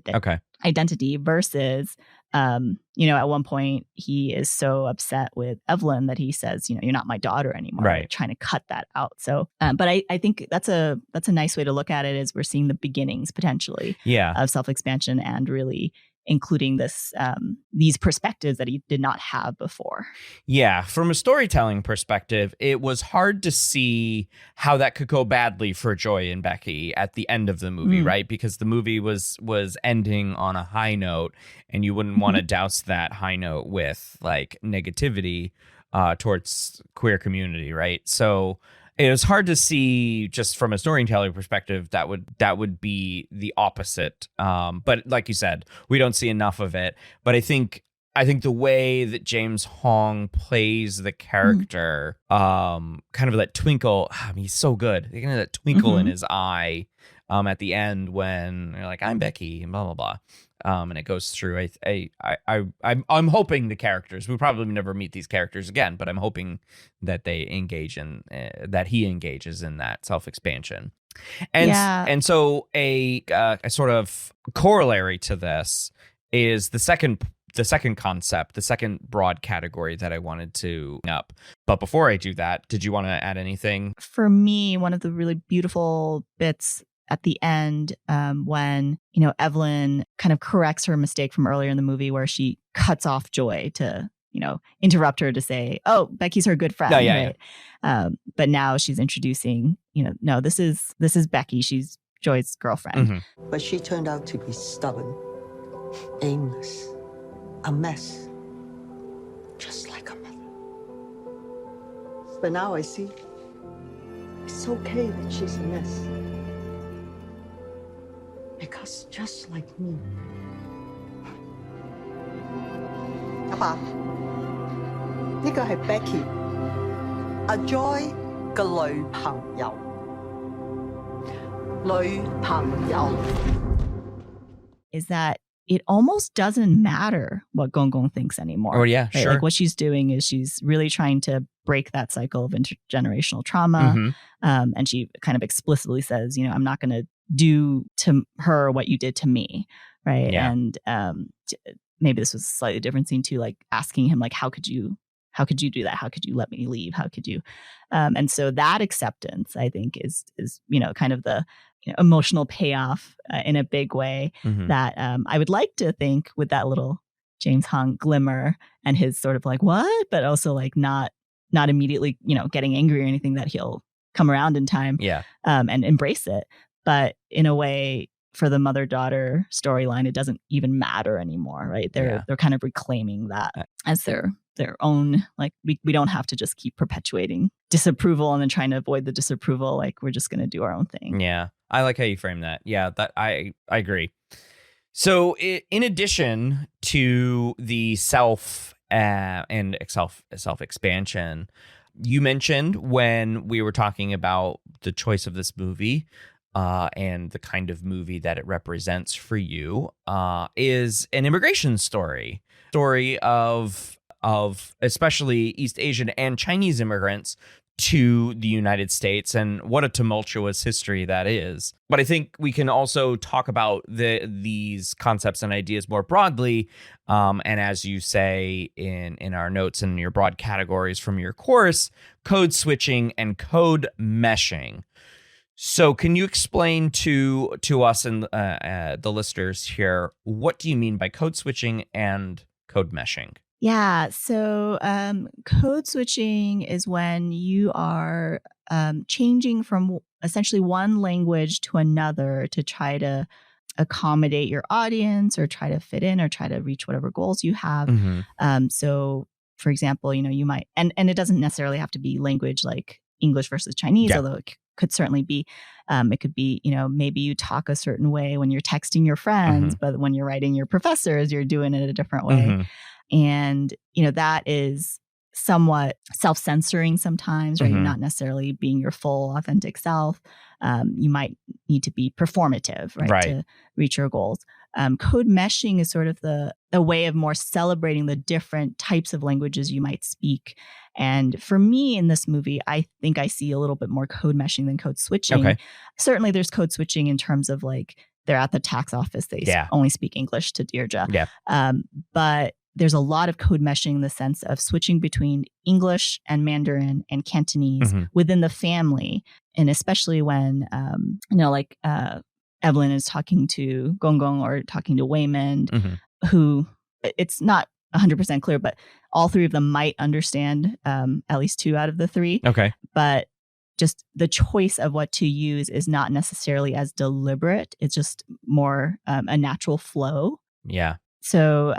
identity versus, at one point he is so upset with Evelyn that he says, you're not my daughter anymore, right? Like trying to cut that out. So, but I think that's a nice way to look at it, is we're seeing the beginnings potentially of self-expansion and really including these perspectives that he did not have before. Yeah, from a storytelling perspective, it was hard to see how that could go badly for Joy and Becky at the end of the movie, right? Because the movie was ending on a high note, and you wouldn't want to douse that high note with like negativity towards queer community, right? So it was hard to see, just from a storytelling perspective, that would be the opposite. But like you said, we don't see enough of it. But I think the way that James Hong plays the character, kind of that twinkle, he's so good. Kind of that twinkle in his eye at the end when they're like, I'm Becky, and blah, blah, blah. And it goes through. I'm hoping the characters. We probably never meet these characters again, but I'm hoping that they engage in that he engages in that self-expansion. And so a sort of corollary to this is the second concept, the second broad category that I wanted to bring up. But before I do that, did you want to add anything? For me, one of the really beautiful bits at the end, when, Evelyn kind of corrects her mistake from earlier in the movie where she cuts off Joy to, interrupt her to say, oh, Becky's her good friend. Right? But now she's introducing, no, this is Becky. She's Joy's girlfriend. But she turned out to be stubborn, aimless, a mess, just like a mother. But now I see it's okay that she's a mess. Because just like me. 阿爸，呢個係 Becky，阿 Joy 嘅女朋友。Is that it almost doesn't matter what Gong Gong thinks anymore. Oh, yeah, right? sure. Like what she's doing is she's really trying to break that cycle of intergenerational trauma. And she kind of explicitly says, I'm not going to do to her what you did to me. right? Yeah. And maybe this was a slightly different scene too, like asking him like, how could you do that? How could you let me leave? How could you? And so that acceptance, I think, is kind of the emotional payoff in a big way Mhm. that I would like to think with that little James Hong glimmer and his sort of like what, but also like not immediately getting angry or anything, that he'll come around in time Yeah. and embrace it. But in a way, for the mother-daughter storyline, it doesn't even matter anymore, right? They're kind of reclaiming that as their own, like we don't have to just keep perpetuating disapproval and then trying to avoid the disapproval. Like we're just going to do our own thing. Yeah. I like how you frame that. Yeah, that I agree. So in addition to the self and self expansion, you mentioned when we were talking about the choice of this movie and the kind of movie that it represents for you is an immigration story of especially East Asian and Chinese immigrants to the United States, and what a tumultuous history that is. But I think we can also talk about these concepts and ideas more broadly. And as you say in our notes and your broad categories from your course, code switching and code meshing. So can you explain to us and the listeners here, what do you mean by code switching and code meshing? Yeah. So code switching is when you are changing from essentially one language to another to try to accommodate your audience or try to fit in or try to reach whatever goals you have. Mm-hmm. So, for example, you might, and it doesn't necessarily have to be language like English versus Chinese, although it could certainly be. It could be, maybe you talk a certain way when you're texting your friends, but when you're writing your professors, you're doing it a different way. And, that is somewhat self-censoring sometimes, right? You're not necessarily being your full authentic self. You might need to be performative, right? To reach your goals. Code meshing is sort of the way of more celebrating the different types of languages you might speak. And for me in this movie, I think I see a little bit more code meshing than code switching. Okay. Certainly there's code switching in terms of like they're at the tax office. They only speak English to Deirdre. Yeah. But there's a lot of code meshing in the sense of switching between English and Mandarin and Cantonese within the family. And especially when, Evelyn is talking to Gong Gong or talking to Waymond, who it's not 100% clear, but all three of them might understand at least two out of the three. Okay. But just the choice of what to use is not necessarily as deliberate. It's just more a natural flow. Yeah. So,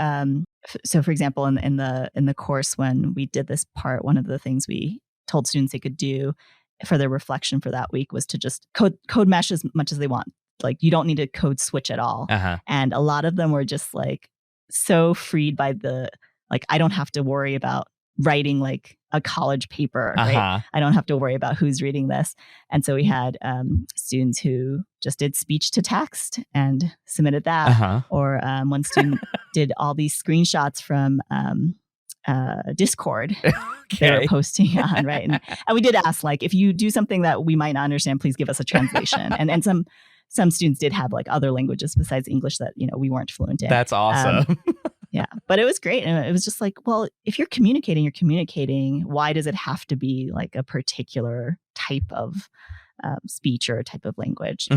for example, in the course when we did this part, one of the things we told students they could do for their reflection for that week was to just code mesh as much as they want. Like you don't need to code switch at all. And a lot of them were just like so freed by I don't have to worry about writing like a college paper, right? I don't have to worry about who's reading this. And so we had students who just did speech to text and submitted that. Or one student did all these screenshots from Discord they were posting on, right? And we did ask, like, if you do something that we might not understand, please give us a translation. And some students did have like other languages besides English that, we weren't fluent in. That's awesome. Yeah, but it was great. And it was just like, well, if you're communicating, you're communicating. Why does it have to be like a particular type of speech or a type of language?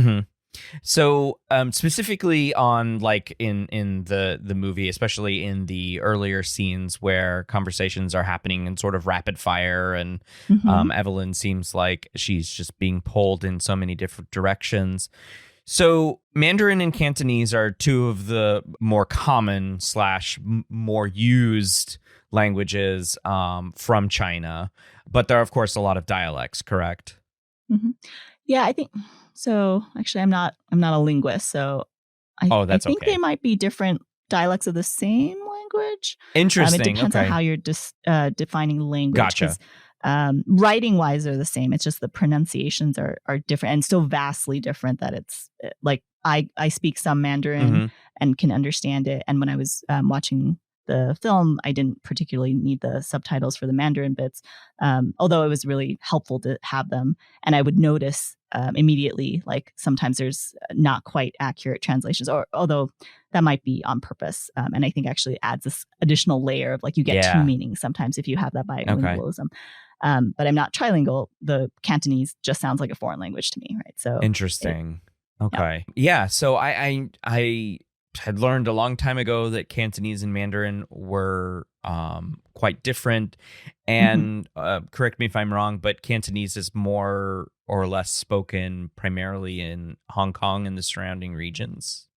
So specifically on like in the movie, especially in the earlier scenes where conversations are happening in sort of rapid fire and Evelyn seems like she's just being pulled in so many different directions. So Mandarin and Cantonese are two of the more common / more used languages from China, but there are of course a lot of dialects, correct? Yeah, I think so. Actually, I'm not a linguist, so I think they might be different dialects of the same language. Interesting. It depends on how you're defining language. Gotcha. Writing wise, they're the same. It's just the pronunciations are different and still vastly different. That it's like I speak some Mandarin and can understand it. And when I was watching the film, I didn't particularly need the subtitles for the Mandarin bits, although it was really helpful to have them. And I would notice immediately, like sometimes there's not quite accurate translations, or although that might be on purpose. And I think actually adds this additional layer of like you get two meanings sometimes if you have that bilingualism. But I'm not trilingual. The Cantonese just sounds like a foreign language to me, right? So interesting. Yeah. So I had learned a long time ago that Cantonese and Mandarin were quite different. And correct me if I'm wrong, but Cantonese is more or less spoken primarily in Hong Kong and the surrounding regions.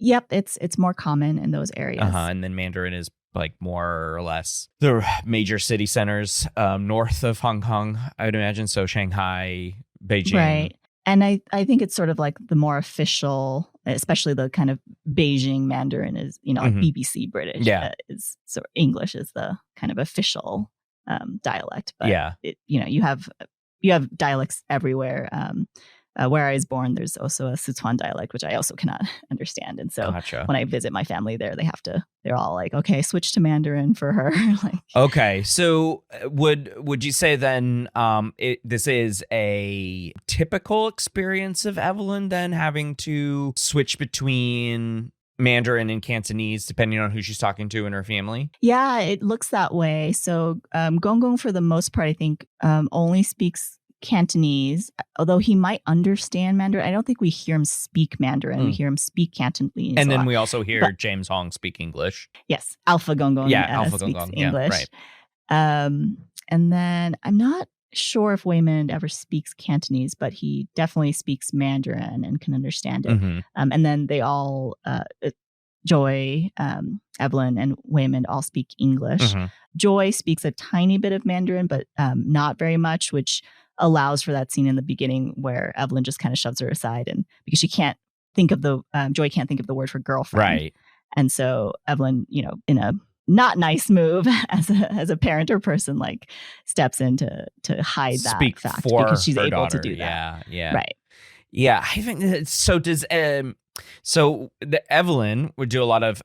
Yep, it's more common in those areas. And then Mandarin is like more or less the major city centers north of Hong Kong, I would imagine. So Shanghai, Beijing. Right. And I think it's sort of like the more official, especially the kind of Beijing Mandarin is, like BBC British. Is so English is the kind of official dialect. But you have dialects everywhere. Where I was born, there's also a Sichuan dialect, which I also cannot understand. And so when I visit my family there, they're all like, okay, switch to Mandarin for her. Okay. So would you say then this is a typical experience of Evelyn then having to switch between Mandarin and Cantonese depending on who she's talking to in her family? Yeah, it looks that way. So Gong Gong, for the most part, I think only speaks Cantonese, although he might understand Mandarin. I don't think we hear him speak Mandarin. We hear him speak Cantonese. And then we also hear James Hong speak English. Yes, Alpha Gong Gong Alpha speaks Gong Gong. English. Right. And then I'm not sure if Waymond ever speaks Cantonese, but he definitely speaks Mandarin and can understand it. And then they all, Joy, Evelyn, and Waymond all speak English. Joy speaks a tiny bit of Mandarin, but not very much, which allows for that scene in the beginning where Evelyn just kind of shoves her aside, and because she can't think of Joy can't think of the word for girlfriend, right? And so Evelyn, in a not nice move as a parent or person, like steps in to hide that fact because she's able daughter. to do that. Yeah, right. Yeah, I think so. Does so the Evelyn would do a lot of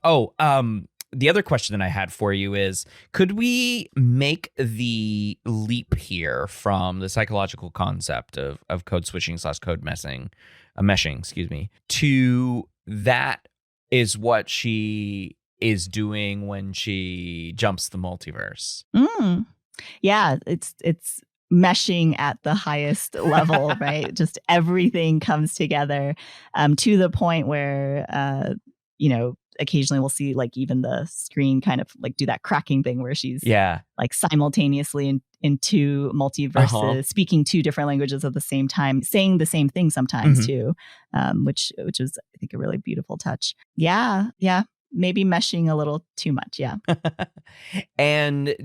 the other question that I had for you is, could we make the leap here from the psychological concept of code switching / code meshing, to that is what she is doing when she jumps the multiverse? Yeah, it's meshing at the highest level, right? Just everything comes together to the point where, occasionally we'll see like even the screen kind of like do that cracking thing where she's like simultaneously in two multiverses, speaking two different languages at the same time, saying the same thing sometimes too, which is, I think, a really beautiful touch. Yeah. Maybe meshing a little too much. Yeah. And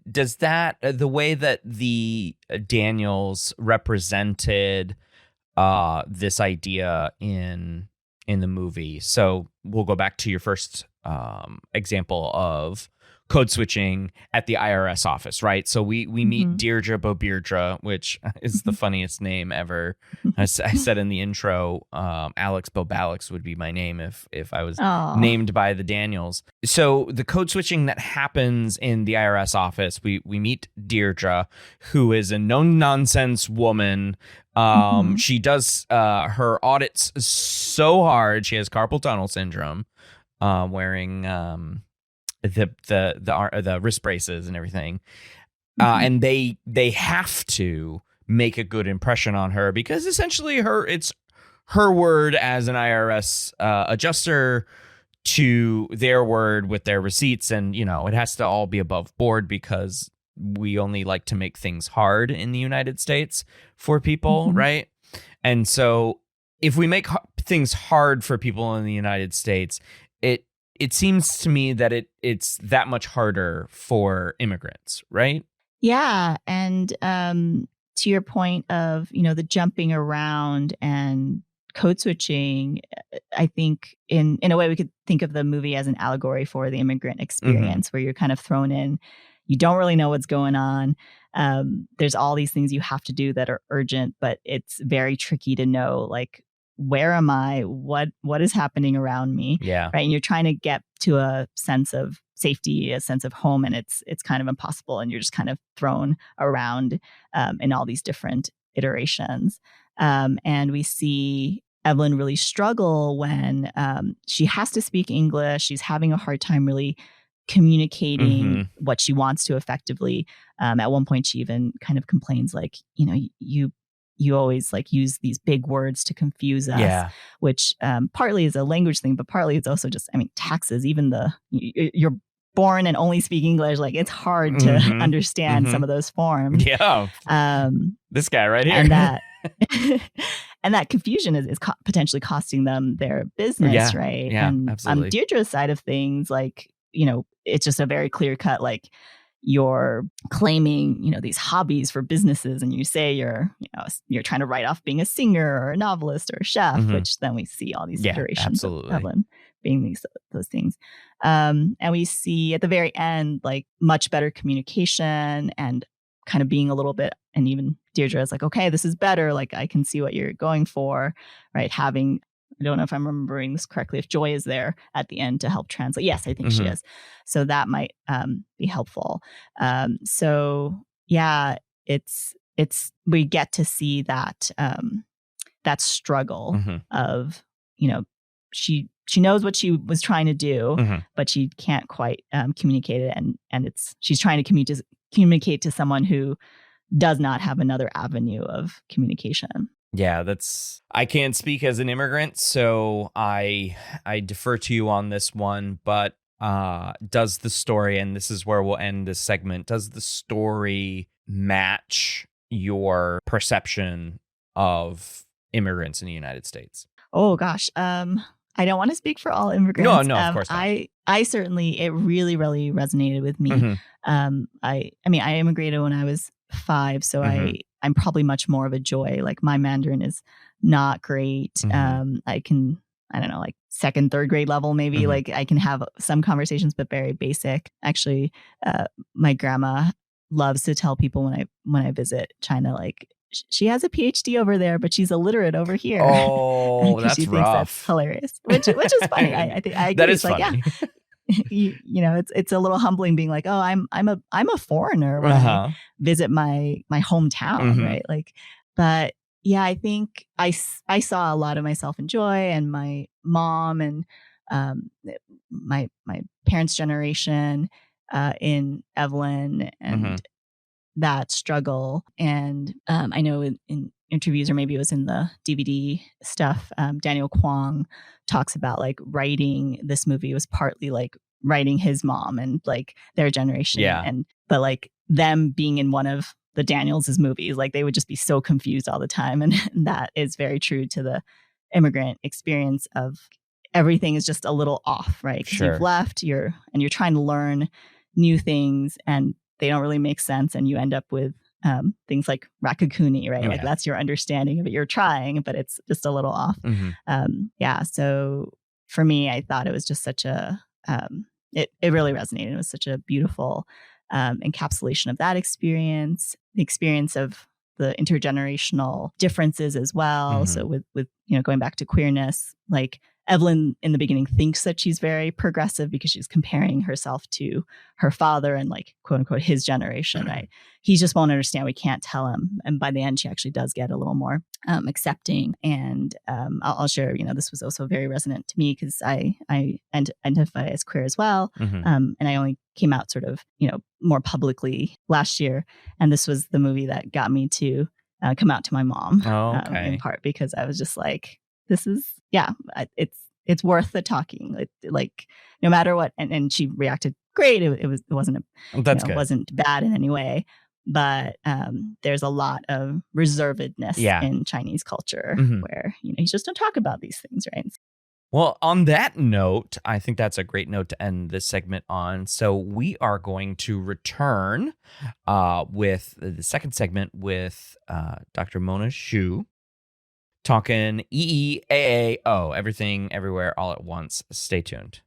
does that, the way that the Daniels represented this idea in the movie. So we'll go back to your first example of code switching at the IRS office, right? So we meet Deirdre Bobeirdre, which is the funniest name ever. I said in the intro, Alex Bobalix would be my name if I was named by the Daniels. So the code switching that happens in the IRS office, we meet Deirdre, who is a no-nonsense woman. She does her audits so hard. She has carpal tunnel syndrome, wearing the wrist braces and everything. And they have to make a good impression on her because essentially it's her word as an IRS adjuster to their word with their receipts. And, it has to all be above board because we only like to make things hard in the United States for people, right? And so if we make things hard for people in the United States, it seems to me that it's that much harder for immigrants, right? Yeah. And to your point of, the jumping around and code switching, I think in a way we could think of the movie as an allegory for the immigrant experience where you're kind of thrown in. You don't really know what's going on. There's all these things you have to do that are urgent, but it's very tricky to know, like, where am I? What is happening around me? Yeah. Right. And you're trying to get to a sense of safety, a sense of home, and it's kind of impossible. And you're just kind of thrown around in all these different iterations. And we see Evelyn really struggle when she has to speak English. She's having a hard time really communicating what she wants to effectively. At one point, she even kind of complains like, you always like use these big words to confuse us, which partly is a language thing, but partly it's also just, taxes, even you're born and only speak English. Like it's hard to understand some of those forms. Yeah. This guy right here. And that, and that confusion is potentially costing them their business. Right. Yeah, and absolutely. on Deirdre's side of things, like, it's just a very clear cut, like, you're claiming, these hobbies for businesses, and you say you're trying to write off being a singer or a novelist or a chef, which then we see all these iterations of Evelyn being those things. And we see at the very end, like, much better communication and kind of being a little bit, and even Deirdre is like, okay, this is better. Like, I can see what you're going for, right? I don't know if I'm remembering this correctly, if Joy is there at the end to help translate. Yes, I think she is. So that might be helpful. So yeah, we get to see that that struggle of, she knows what she was trying to do, but she can't quite communicate it, and she's trying to communicate to someone who does not have another avenue of communication. Yeah, I can't speak as an immigrant, so I defer to you on this one, but does the story, and this is where we'll end this segment, does the story match your perception of immigrants in the United States? Oh gosh, I don't want to speak for all immigrants. No, of course not. I certainly, it really, really resonated with me. I immigrated when I was 5, so I'm probably much more of a Joy. Like, my Mandarin is not great. I can, I don't know, like 2nd, 3rd grade level, maybe. Like, I can have some conversations, but very basic. Actually, my grandma loves to tell people when I visit China, like, she has a PhD over there, but she's illiterate over here. Oh, that's she rough. Thinks that's hilarious, which is funny. I think I agree. That is it's funny. Like, yeah. It's a little humbling being like, oh, I'm a foreigner when I visit my hometown, right? Like, but yeah, I think I saw a lot of myself in Joy and my mom and my parents' generation in Evelyn and that struggle. And I know in interviews, or maybe it was in the DVD stuff, Daniel Kwong talks about like writing this movie was partly like writing his mom and like their generation. But like them being in one of the Daniels' movies, like they would just be so confused all the time. And that is very true to the immigrant experience of everything is just a little off, right? Because you've left, you're trying to learn new things and they don't really make sense. And you end up with things like Rakakuni, right? Like that's your understanding of it. You're trying, but it's just a little off. So for me, I thought it was just such a, it really resonated. It was such a beautiful encapsulation of that experience, the experience of the intergenerational differences as well. So with going back to queerness, like Evelyn in the beginning thinks that she's very progressive because she's comparing herself to her father and like quote unquote his generation, right? He just won't understand. We can't tell him. And by the end, she actually does get a little more accepting. And I'll share, this was also very resonant to me because I identify as queer as well. And I only came out sort of, more publicly last year. And this was the movie that got me to come out to my mom in part because I was just like, this is, it's worth the talking. Like no matter what. And she reacted great. It wasn't wasn't bad in any way, but there's a lot of reservedness in Chinese culture where, you just don't talk about these things, right? Well, on that note, I think that's a great note to end this segment on. So we are going to return with the second segment with Dr. Mona Xu, talking EEAAO, everything, everywhere, all at once. Stay tuned.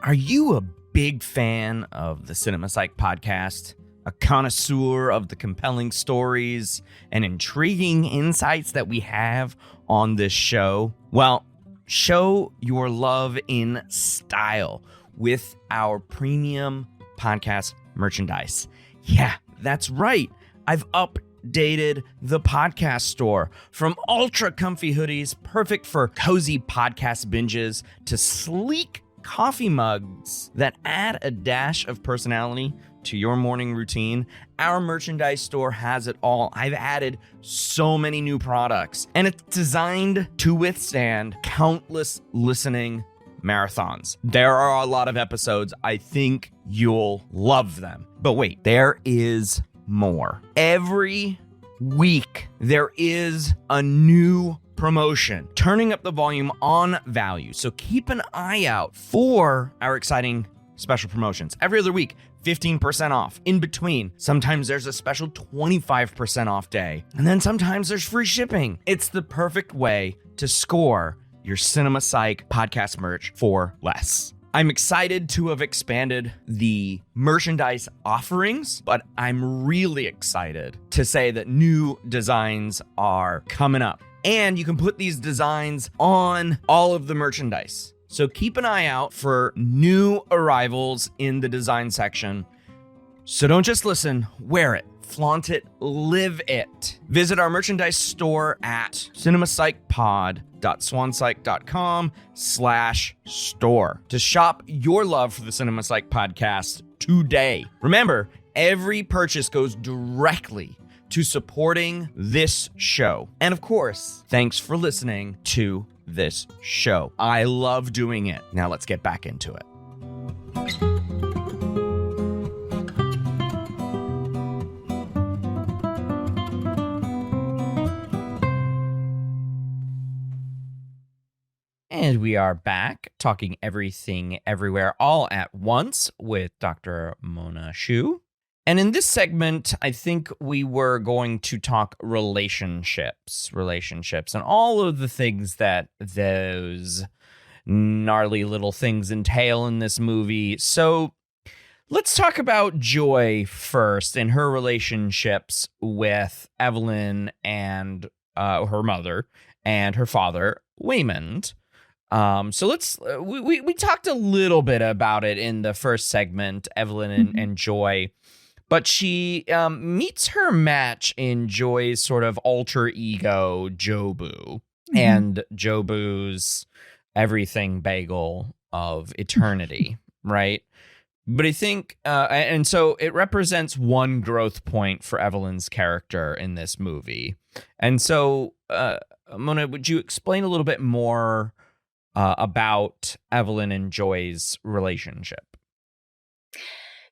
Are you a big fan of the Cinema Psych podcast? A connoisseur of the compelling stories and intriguing insights that we have on this show? Well, show your love in style with our premium podcast merchandise. Yeah, that's right. I've updated the podcast store from ultra comfy hoodies, perfect for cozy podcast binges, to sleek coffee mugs that add a dash of personality to your morning routine. Our merchandise store has it all. I've added so many new products, and it's designed to withstand countless listening marathons. There are a lot of episodes. I think you'll love them. But wait, there is more. Every week, there is a new promotion, turning up the volume on value. So keep an eye out for our exciting special promotions. Every other week, 15% off. In between, sometimes there's a special 25% off day. And then sometimes there's free shipping. It's the perfect way to score your Cinema Psych podcast merch for less. I'm excited to have expanded the merchandise offerings, but I'm really excited to say that new designs are coming up. And you can put these designs on all of the merchandise. So keep an eye out for new arrivals in the design section. So don't just listen, wear it, flaunt it, live it. Visit our merchandise store at cinemapsychpod.swanpsych.com/store to shop your love for the Cinema Psych podcast today. Remember, every purchase goes directly to supporting this show. And of course, thanks for listening to this show. I love doing it. Now let's get back into it. And we are back talking everything, everywhere, all at once with Dr. Mona Shu. And in this segment, I think we were going to talk relationships, and all of the things that those gnarly little things entail in this movie. So let's talk about Joy first and her relationships with Evelyn and her mother and her father, Waymond. So let's we talked a little bit about it in the first segment, Evelyn and Joy. But she meets her match in Joy's sort of alter ego, Jobu, and Jobu's everything bagel of eternity, right? But I think, and so it represents one growth point for Evelyn's character in this movie. And so, Mona, would you explain a little bit more about Evelyn and Joy's relationship?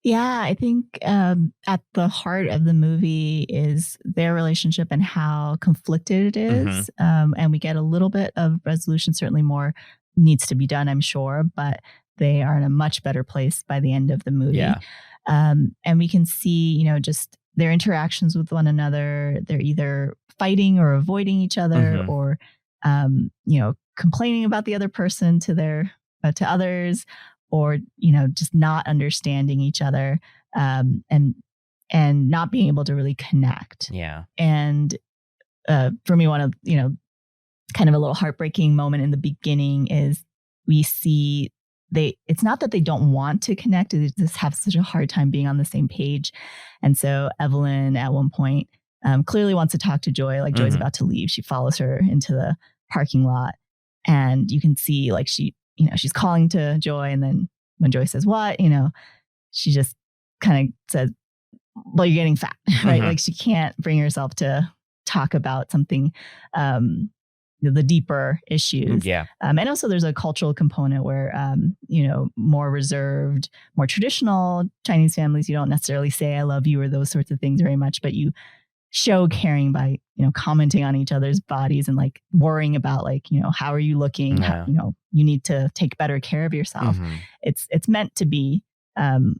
Yeah, I think at the heart of the movie is their relationship and how conflicted it is. And we get a little bit of resolution. Certainly more needs to be done, I'm sure, but they are in a much better place by the end of the movie. Yeah. And we can see, just their interactions with one another. They're either fighting or avoiding each other or, complaining about the other person to others, or, just not understanding each other, and not being able to really connect. Yeah. And for me, one of, kind of a little heartbreaking moment in the beginning is we see it's not that they don't want to connect, they just have such a hard time being on the same page. And so Evelyn at one point clearly wants to talk to Joy, like Joy's about to leave. She follows her into the parking lot, and you can see like she's calling to Joy, and then when Joy says what, she just kind of says, well, you're getting fat, right? Like she can't bring herself to talk about something, the deeper issues. Yeah. And also there's a cultural component where, more reserved, more traditional Chinese families, you don't necessarily say I love you or those sorts of things very much, but you show caring by, commenting on each other's bodies and like worrying about like, how are you looking? Yeah. How, you need to take better care of yourself. It's meant to be an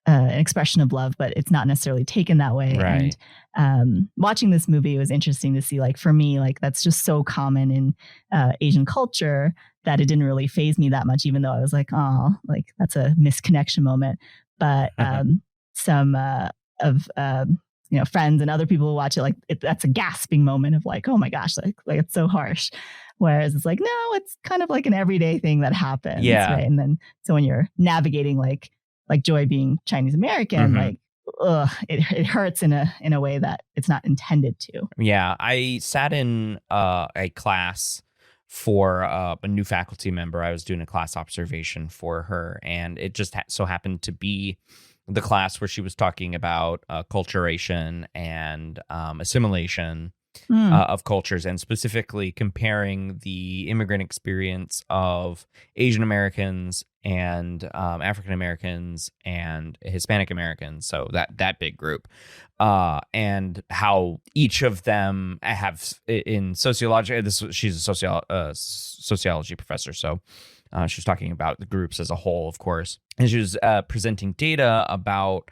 expression of love, but it's not necessarily taken that way. Right. And watching this movie, it was interesting to see, like, for me, like that's just so common in Asian culture that it didn't really faze me that much, even though I was like, oh, like that's a misconnection moment. But some of friends and other people who watch it, like that's a gasping moment of like, oh my gosh, like it's so harsh. Whereas it's like, no, it's kind of like an everyday thing that happens. Yeah. Right. And then so when you're navigating like Joy being Chinese American, like, it hurts in a way that it's not intended to. Yeah. I sat in a class for a new faculty member. I was doing a class observation for her, and it just so happened to be the class where she was talking about acculturation and assimilation of cultures, and specifically comparing the immigrant experience of Asian Americans and African Americans and Hispanic Americans, so that big group, and how each of them have in sociology. She's a sociology professor, so she was talking about the groups as a whole, of course, and she was presenting data about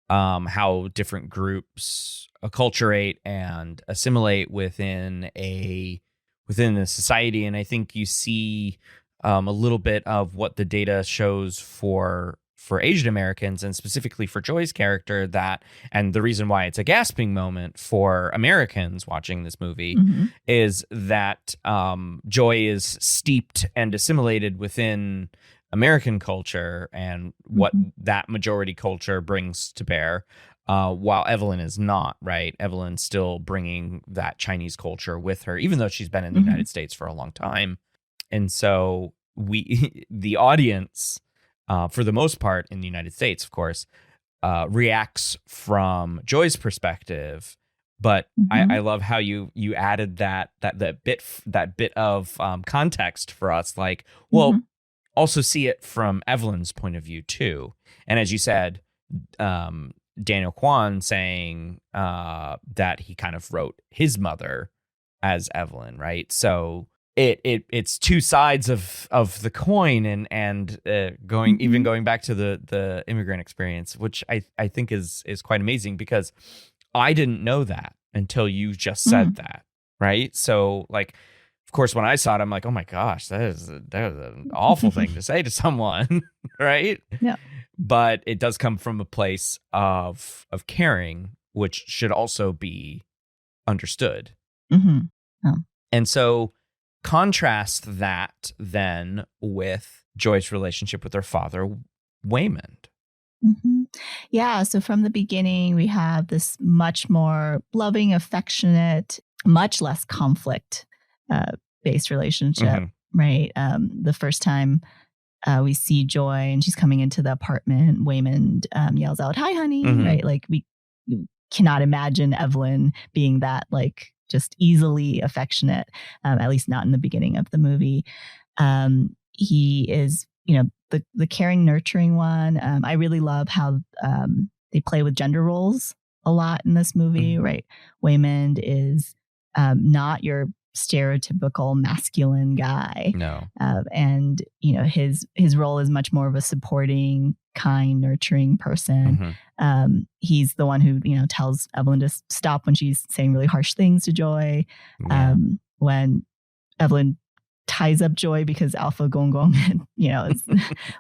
how different groups acculturate and assimilate within a society. And I think you see a little bit of what the data shows for Asian Americans, and specifically for Joy's character, that, and the reason why it's a gasping moment for Americans watching this movie is that Joy is steeped and assimilated within American culture and what that majority culture brings to bear, while Evelyn is not, right? Evelyn's still bringing that Chinese culture with her, even though she's been in the United States for a long time. And so the audience, for the most part in the United States, of course, reacts from Joy's perspective. But I love how you added that bit of context for us. Like, well, also see it from Evelyn's point of view too. And as you said, Daniel Kwan saying that he kind of wrote his mother as Evelyn, right? So it's two sides of the coin, and going back to the immigrant experience, which I think is quite amazing, because I didn't know that until you just said that, right? So like, of course, when I saw it, I'm like, oh my gosh, that is an awful thing to say to someone, right? Yeah. But it does come from a place of caring, which should also be understood. And so contrast that then with Joy's relationship with her father, Waymond. Yeah. So from the beginning, we have this much more loving, affectionate, much less conflict based relationship, right? The first time we see Joy and she's coming into the apartment, Waymond yells out, "Hi, honey!" Right? Like you cannot imagine Evelyn being that like just easily affectionate, at least not in the beginning of the movie. He is, the caring, nurturing one. I really love how they play with gender roles a lot in this movie, right? Waymond is not your stereotypical masculine guy. No. And, his role is much more of a supporting, kind, nurturing person. He's the one who, tells Evelyn to stop when she's saying really harsh things to Joy. When Evelyn ties up Joy because Alpha Gong Gong, is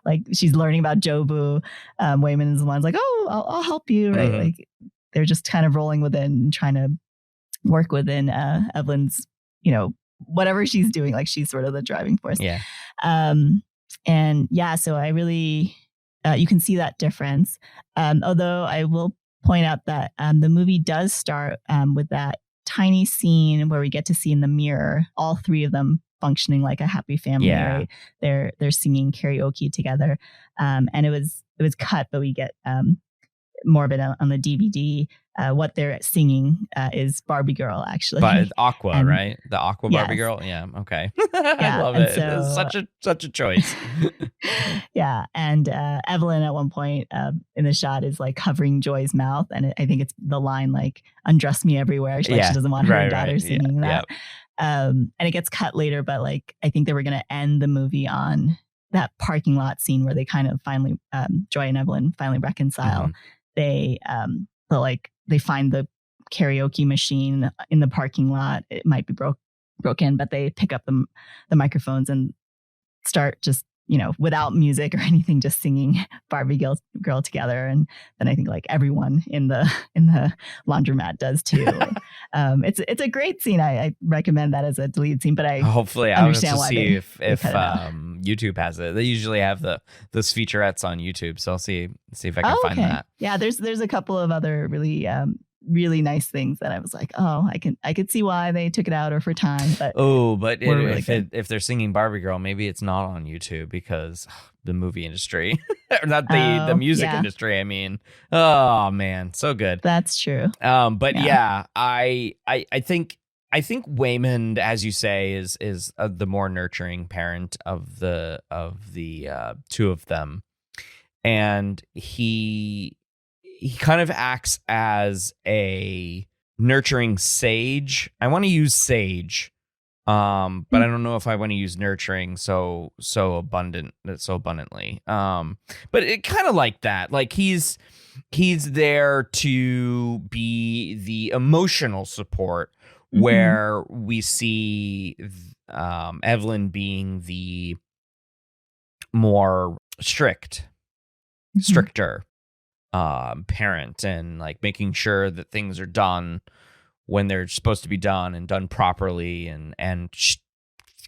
like she's learning about Jobu. Waymond is the one's like, "Oh, I'll help you," right? Like they're just kind of rolling within and trying to work within Evelyn's, whatever she's doing. Like she's sort of the driving force. Yeah. So I really, you can see that difference. Although I will point out that the movie does start with that tiny scene where we get to see in the mirror all three of them functioning like a happy family. Right? They're singing karaoke together, and it was cut, but we get more of it on the DVD. What they're singing is Barbie Girl, actually. But Aqua, right? The Aqua Barbie Girl. Yeah. Okay. I love it. So, it's such a choice. Yeah. And Evelyn at one point in the shot is like covering Joy's mouth. And I think it's the line like, "Undress me everywhere." She doesn't want her daughter singing that. And it gets cut later, but like, I think they were going to end the movie on that parking lot scene where they kind of finally, Joy and Evelyn finally reconcile. They find the karaoke machine in the parking lot. It might be broken, but they pick up the microphones and start just without music or anything, just singing Barbie girl together. And then I think like everyone in the laundromat does too. It's a great scene. I recommend that as a deleted scene, but hopefully I'll have to see if YouTube has it. They usually have those featurettes on YouTube. So I'll see if I can find that. Yeah. There's a couple of other really nice things that I was like, oh, I could see why they took it out or for time. But if they're singing Barbie Girl, maybe it's not on YouTube because the movie industry, or not the music industry. I mean, oh man, so good. That's true. But I think Waymond, as you say, is the more nurturing parent of the two of them, and he kind of acts as a nurturing sage. I want to use sage, but I don't know if I want to use nurturing so abundantly. But it kind of like that. Like he's there to be the emotional support, where we see Evelyn being the more stricter parent, and like making sure that things are done when they're supposed to be done and done properly, and she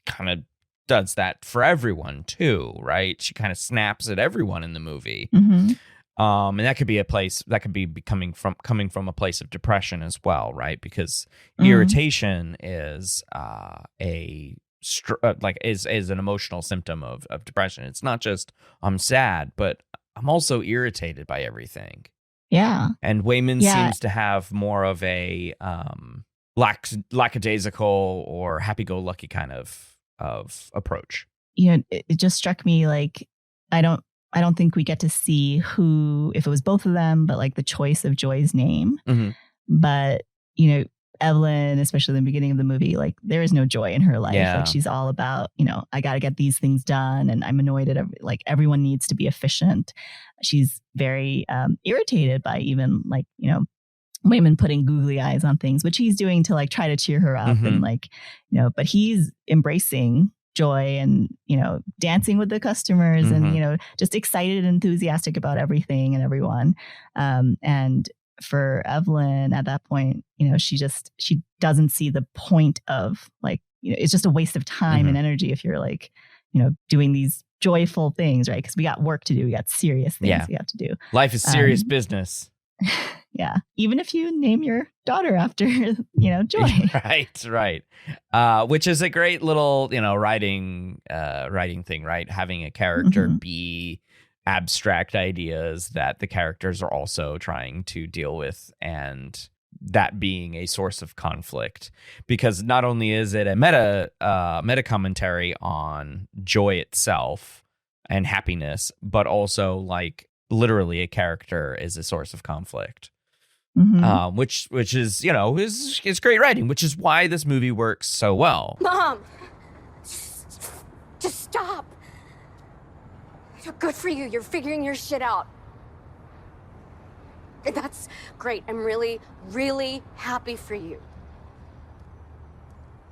kind of does that for everyone too, right? She kind of snaps at everyone in the movie. And that could be coming from a place of depression as well, right? Because irritation is is an emotional symptom of depression. It's not just I'm sad, but I'm also irritated by everything. Yeah. And Waymond seems to have more of a lackadaisical or happy-go-lucky kind of approach. It just struck me like I don't think we get to see who, if it was both of them, but like the choice of Joy's name. But Evelyn, especially in the beginning of the movie, like there is no joy in her life. Like she's all about, I got to get these things done, and I'm annoyed at everyone needs to be efficient. She's very irritated by even Waymond putting googly eyes on things, which he's doing to like try to cheer her up, and but he's embracing joy and dancing with the customers, and just excited and enthusiastic about everything and everyone. And for Evelyn at that point, she doesn't see the point of it's just a waste of time and energy if you're doing these joyful things, right? Because we got work to do, we got serious things we have to do. Life is serious business. Yeah, even if you name your daughter after Joy. Right. Which is a great little writing thing, right? Having a character be abstract ideas that the characters are also trying to deal with, and that being a source of conflict, because not only is it a meta commentary on joy itself and happiness, but also literally a character is a source of conflict. Which is is great writing, which is why this movie works so well. Mom, just stop. Good for you. You're figuring your shit out. That's great. I'm really, really happy for you.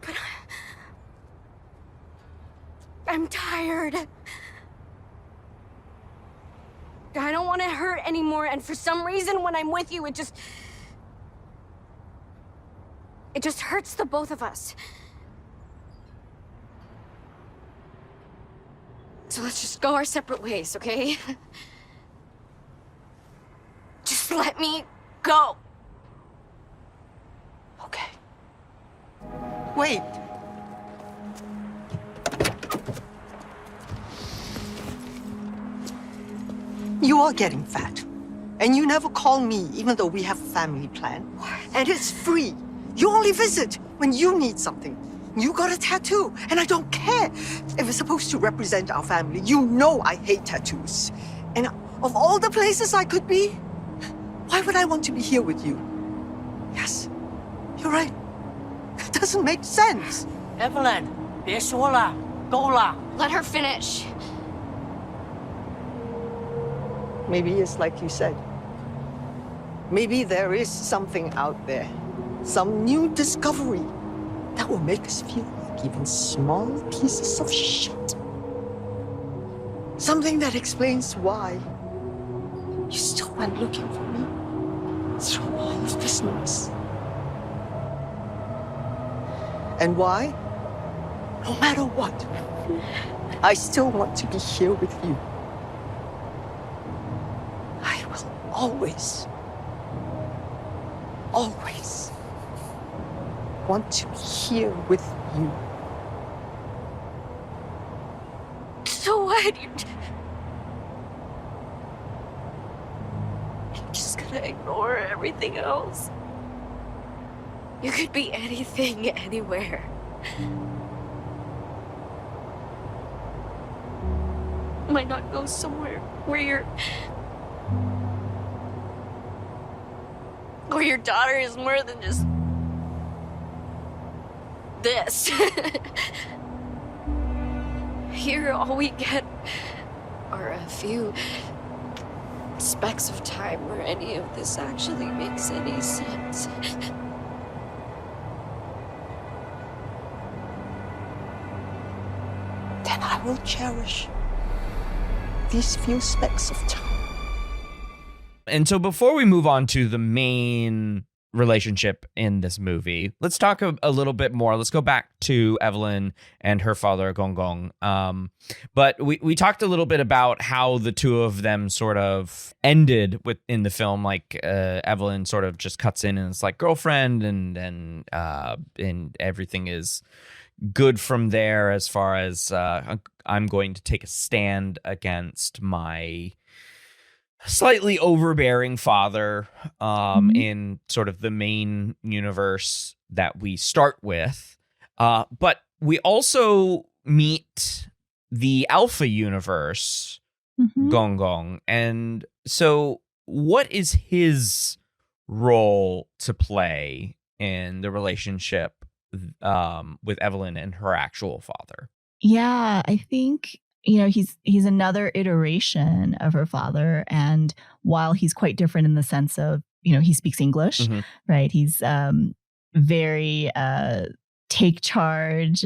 But I'm tired. I don't want to hurt anymore, and for some reason when I'm with you, it just hurts the both of us. So let's just go our separate ways, okay? Just let me go. Okay. Wait. You are getting fat. And you never call me, even though we have a family plan. And it's free. You only visit when you need something. You got a tattoo, and I don't care if it's supposed to represent our family. You know I hate tattoos. And of all the places I could be, why would I want to be here with you? Yes, you're right. That doesn't make sense. Evelyn, 别说了，够了。 Let her finish. Maybe it's like you said. Maybe there is something out there, some new discovery that will make us feel like even small pieces of shit. Something that explains why you still went looking for me through all of this noise. And why? No matter what, I still want to be here with you. I will always want to be here with you. So what? You're just gonna ignore everything else? You could be anything, anywhere. Why not go somewhere where your daughter is more than just this? Here, all we get are a few specks of time where any of this actually makes any sense. Then I will cherish these few specks of time. And so before we move on to the main relationship in this movie, let's talk a little bit more. Let's go back to Evelyn and her father, Gong Gong. But we talked a little bit about how the two of them sort of ended in the film. Like Evelyn sort of just cuts in and it's like girlfriend, and everything is good from there as far as I'm going to take a stand against my slightly overbearing father in sort of the main universe that we start with. But we also meet the Alpha universe, Gong Gong. And so what is his role to play in the relationship with Evelyn and her actual father? Yeah, I think, you know, he's another iteration of her father. And while he's quite different in the sense of, you know, he speaks English, right? He's very take charge,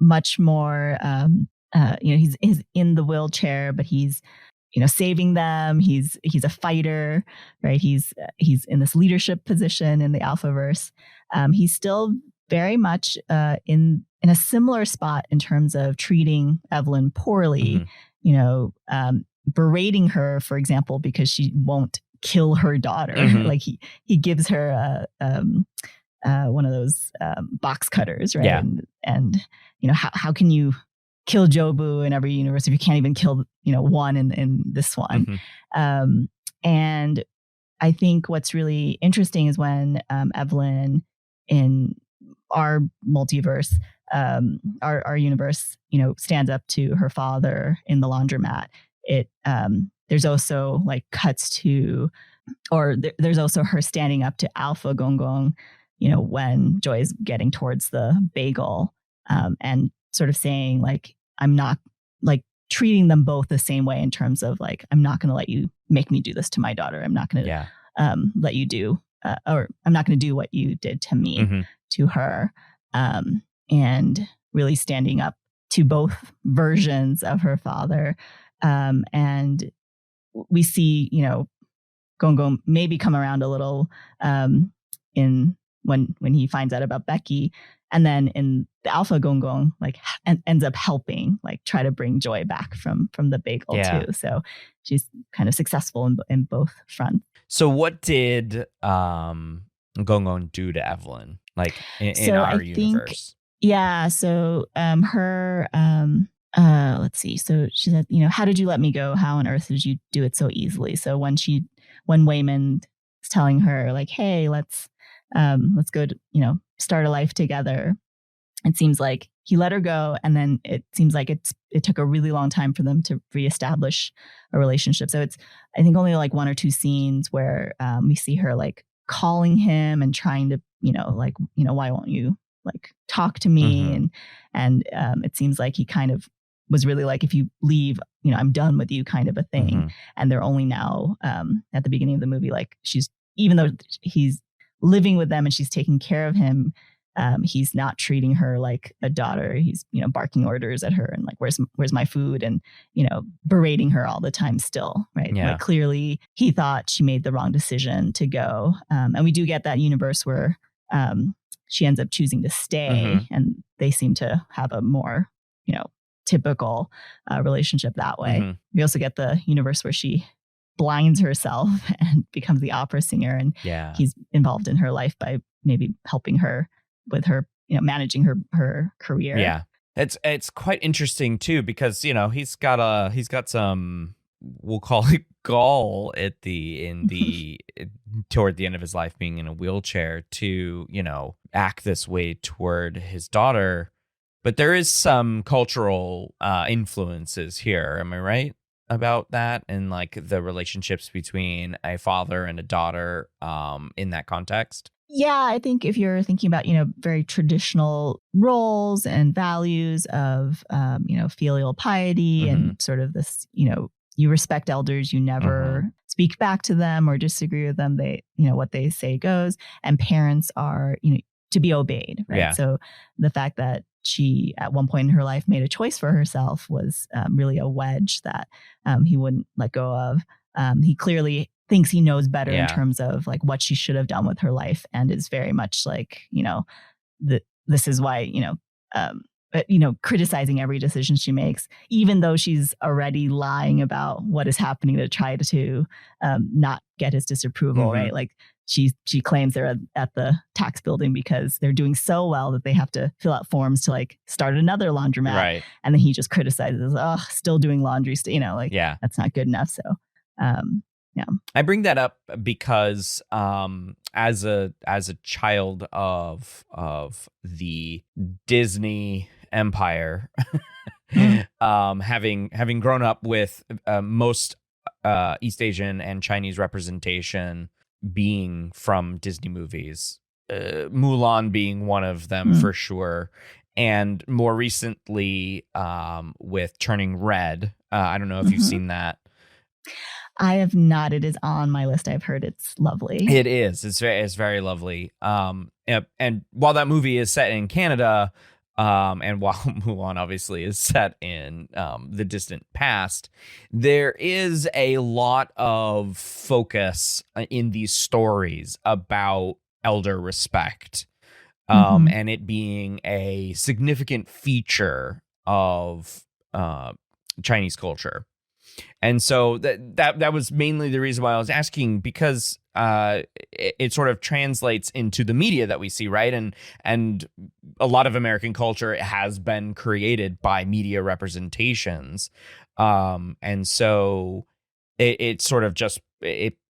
much more, you know, he's in the wheelchair, but he's, you know, saving them. He's a fighter, right? He's in this leadership position in the Alphaverse. He's still very much in a similar spot in terms of treating Evelyn poorly, you know, berating her, for example, because she won't kill her daughter. Like he gives her one of those box cutters, right? Yeah. And you know, how can you kill Jobu in every universe if you can't even kill, you know, one in this one? And I think what's really interesting is when Evelyn in our multiverse, our universe, you know, stands up to her father in the laundromat. It there's also like cuts to, or there's also her standing up to Alpha Gong Gong, you know, when Joy is getting towards the bagel, and sort of saying like, I'm not, like, treating them both the same way in terms of like, I'm not going to let you make me do this to my daughter. I'm not going to let you do, or I'm not going to do what you did to me, to her. And really standing up to both versions of her father. And we see, you know, Gong Gong maybe come around a little in when he finds out about Becky. And then in the Alpha Gong Gong, like ends up helping, like try to bring Joy back from the bagel too. So she's kind of successful in both fronts. So what did Gong Gong do to Evelyn, like in our universe? So her let's see. So she said, you know, how did you let me go? How on earth did you do it so easily? So when Waymond is telling her like, hey, let's go to, you know, start a life together, it seems like he let her go, and then it seems like it took a really long time for them to reestablish a relationship. So it's, I think, only like one or two scenes where we see her like calling him and trying to, you know, like, you know, why won't you like talk to me? And it seems like he kind of was really like, if you leave, you know, I'm done with you, kind of a thing. And they're only now at the beginning of the movie, like, she's, even though he's living with them and she's taking care of him, he's not treating her like a daughter. He's, barking orders at her and like, where's my food? And, berating her all the time still, right? Yeah. Like clearly he thought she made the wrong decision to go. And we do get that universe where she ends up choosing to stay, and they seem to have a more, typical relationship that way. We also get the universe where she blinds herself and becomes the opera singer, and he's involved in her life by maybe helping her with her, managing her career. Yeah. It's quite interesting too, because, he's got some, we'll call it gall toward the end of his life, being in a wheelchair, to, act this way toward his daughter. But there is some cultural influences here. Am I right about that? And like the relationships between a father and a daughter in that context? Yeah, I think if you're thinking about, very traditional roles and values of, filial piety and sort of this, you respect elders, you never speak back to them or disagree with them. They, what they say goes, and parents are, to be obeyed, right? Yeah. So the fact that she at one point in her life made a choice for herself was really a wedge that he wouldn't let go of. He clearly thinks he knows better in terms of like what she should have done with her life, and is very much like, this is why, criticizing every decision she makes, even though she's already lying about what is happening to try to not get his disapproval, right? Like she claims they're at the tax building because they're doing so well that they have to fill out forms to like start another laundromat. Right. And then he just criticizes, still doing laundry, that's not good enough. So, yeah. I bring that up because as a child of the Disney empire, having grown up with most East Asian and Chinese representation being from Disney movies, Mulan being one of them for sure, and more recently with Turning Red. I don't know if you've seen that. I have not. It is on my list. I've heard it's lovely. It is. It's very lovely. And while that movie is set in Canada, and while Mulan obviously is set in the distant past, there is a lot of focus in these stories about elder respect, and it being a significant feature of Chinese culture. And so that was mainly the reason why I was asking, because it sort of translates into the media that we see, right? And a lot of American culture has been created by media representations. And so it sort of just,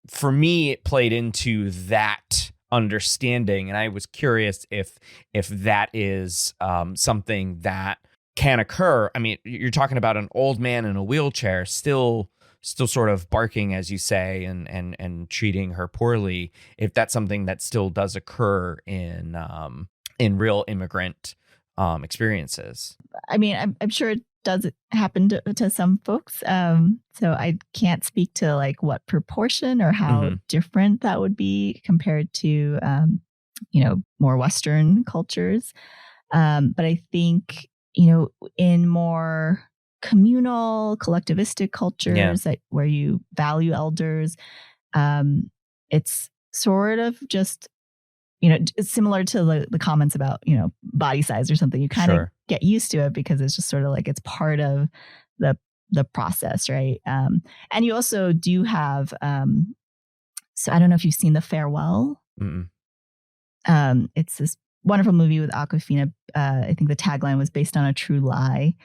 for me, it played into that understanding. And I was curious if that is something that can occur. I mean, you're talking about an old man in a wheelchair still sort of barking, as you say, and treating her poorly. If that's something that still does occur in real immigrant experiences. I mean, I'm sure it does happen to some folks. So I can't speak to like what proportion or how different that would be compared to, more Western cultures. But I think, in more communal, collectivistic cultures where you value elders, it's sort of just, it's similar to the comments about, body size or something. You kind of get used to it because it's just sort of like it's part of the process, right? And you also do have, so I don't know if you've seen The Farewell. It's this wonderful movie with Awkwafina. I think the tagline was based on a true lie.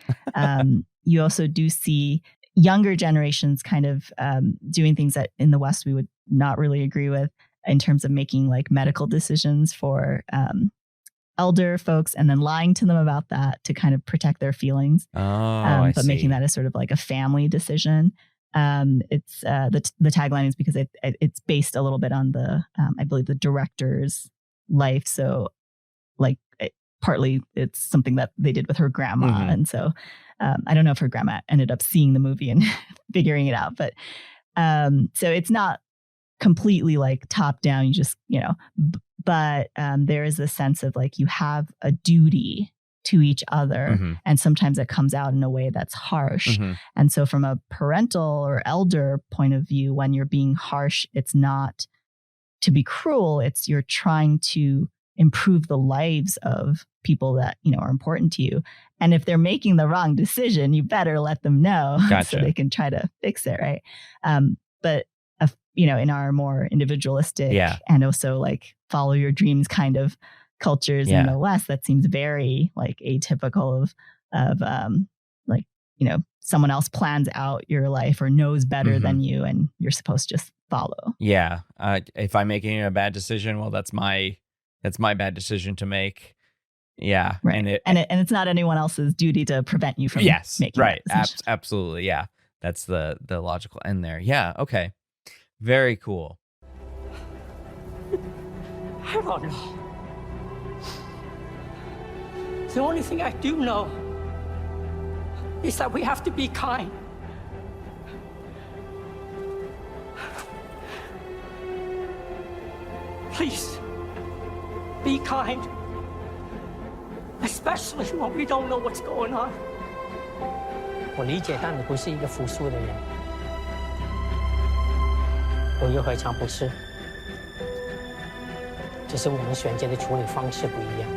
You also do see younger generations kind of doing things that in the West we would not really agree with in terms of making like medical decisions for elder folks and then lying to them about that to kind of protect their feelings. But making that as sort of like a family decision. It's the tagline is because it's based a little bit on the I believe the director's life. So like partly it's something that they did with her grandma. And so I don't know if her grandma ended up seeing the movie and figuring it out, but so it's not completely like top down. You just, but there is a sense of like you have a duty to each other. Mm-hmm. And sometimes it comes out in a way that's harsh. Mm-hmm. And so from a parental or elder point of view, when you're being harsh, it's not to be cruel. It's you're trying to improve the lives of people that, are important to you. And if they're making the wrong decision, you better let them know Gotcha. so they can try to fix it. Right. But, in our more individualistic and also like follow your dreams kind of cultures in the West, that seems very like atypical of like, someone else plans out your life or knows better than you and you're supposed to just follow. Yeah. If I'm making a bad decision, well, that's my bad decision to make. Yeah. Right. And it's not anyone else's duty to prevent you from making right. that decision. Absolutely. Yeah. That's the logical end there. Yeah. Okay. Very cool. I don't know. The only thing I do know is that we have to be kind. Please, be kind. Especially when we don't know what's going on. 我理解到你不是一个服输的人，我又何尝不是？只是我们选择的处理方式不一样。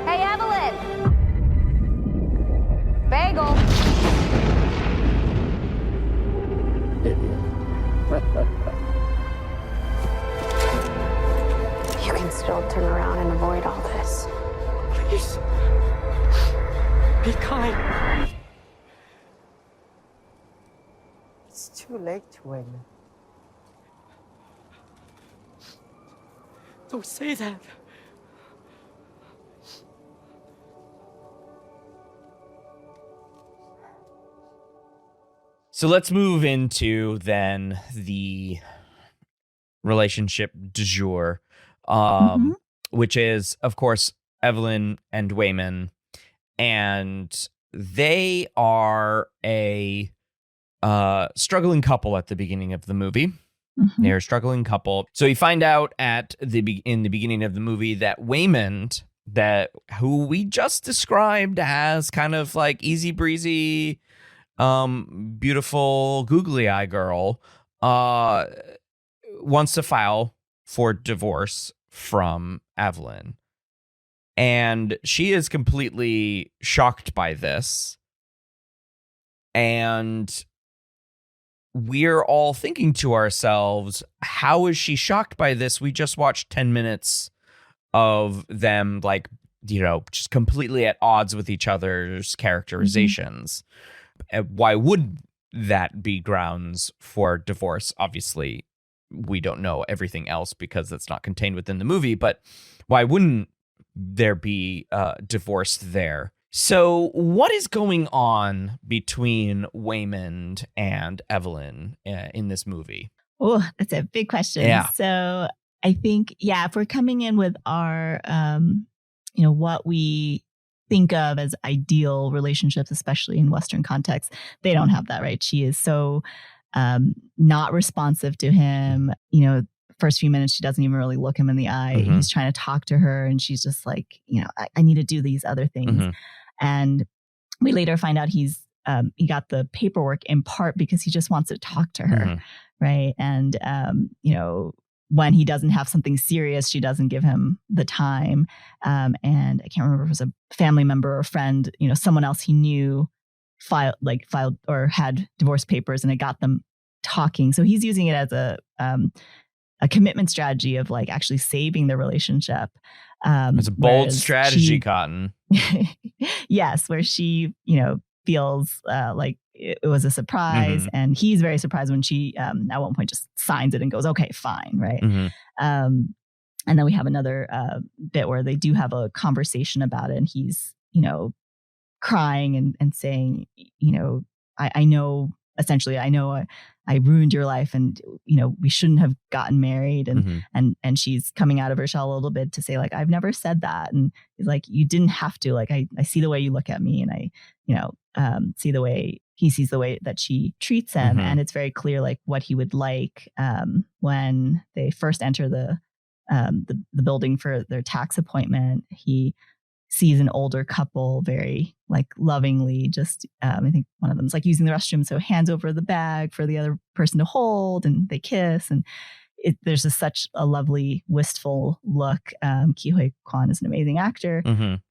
Hey, Evelyn! Bagel! You can still turn around and avoid all this. Please, be kind. It's too late to win. Don't say that. So let's move into then the relationship du jour, which is, of course, Evelyn and Wayman. And they are a struggling couple at the beginning of the movie. Mm-hmm. They're a struggling couple. So you find out in the beginning of the movie that Wayman, who we just described as kind of like easy breezy, beautiful googly eye girl, wants to file for divorce from Evelyn. And she is completely shocked by this. And we're all thinking to ourselves, how is she shocked by this? We just watched 10 minutes of them, like, just completely at odds with each other's characterizations. Why would that be grounds for divorce? Obviously, we don't know everything else because that's not contained within the movie, but why wouldn't there be divorce there? So what is going on between Waymond and Evelyn in this movie? Oh, that's a big question. Yeah. So I think, if we're coming in with our, what we think of as ideal relationships, especially in Western contexts, they don't have that, right? She is so not responsive to him. First few minutes, she doesn't even really look him in the eye. Mm-hmm. He's trying to talk to her and she's just like, I need to do these other things. Mm-hmm. And we later find out he got the paperwork in part because he just wants to talk to her. Mm-hmm. Right. And, when he doesn't have something serious, she doesn't give him the time. And I can't remember if it was a family member or a friend, someone else he knew filed or had divorce papers and it got them talking. So he's using it as a commitment strategy of like actually saving the relationship. It's a bold strategy, Cotton. Yes, where she, feels like it was a surprise, and he's very surprised when she at one point just signs it and goes, "Okay, fine," right? Mm-hmm. And then we have another bit where they do have a conversation about it, and he's, crying and saying, I know. Essentially, I know I ruined your life, and we shouldn't have gotten married. And and she's coming out of her shell a little bit to say, like, I've never said that. And he's like, you didn't have to. Like, I see the way you look at me, and I see the way he sees the way that she treats him. And it's very clear, like, what he would like when they first enter the building for their tax appointment. He sees an older couple very, like, lovingly, just I think one of them's like using the restroom, so hands over the bag for the other person to hold, and they kiss, and there's just such a lovely wistful look. Ki Hui Kwan is an amazing actor.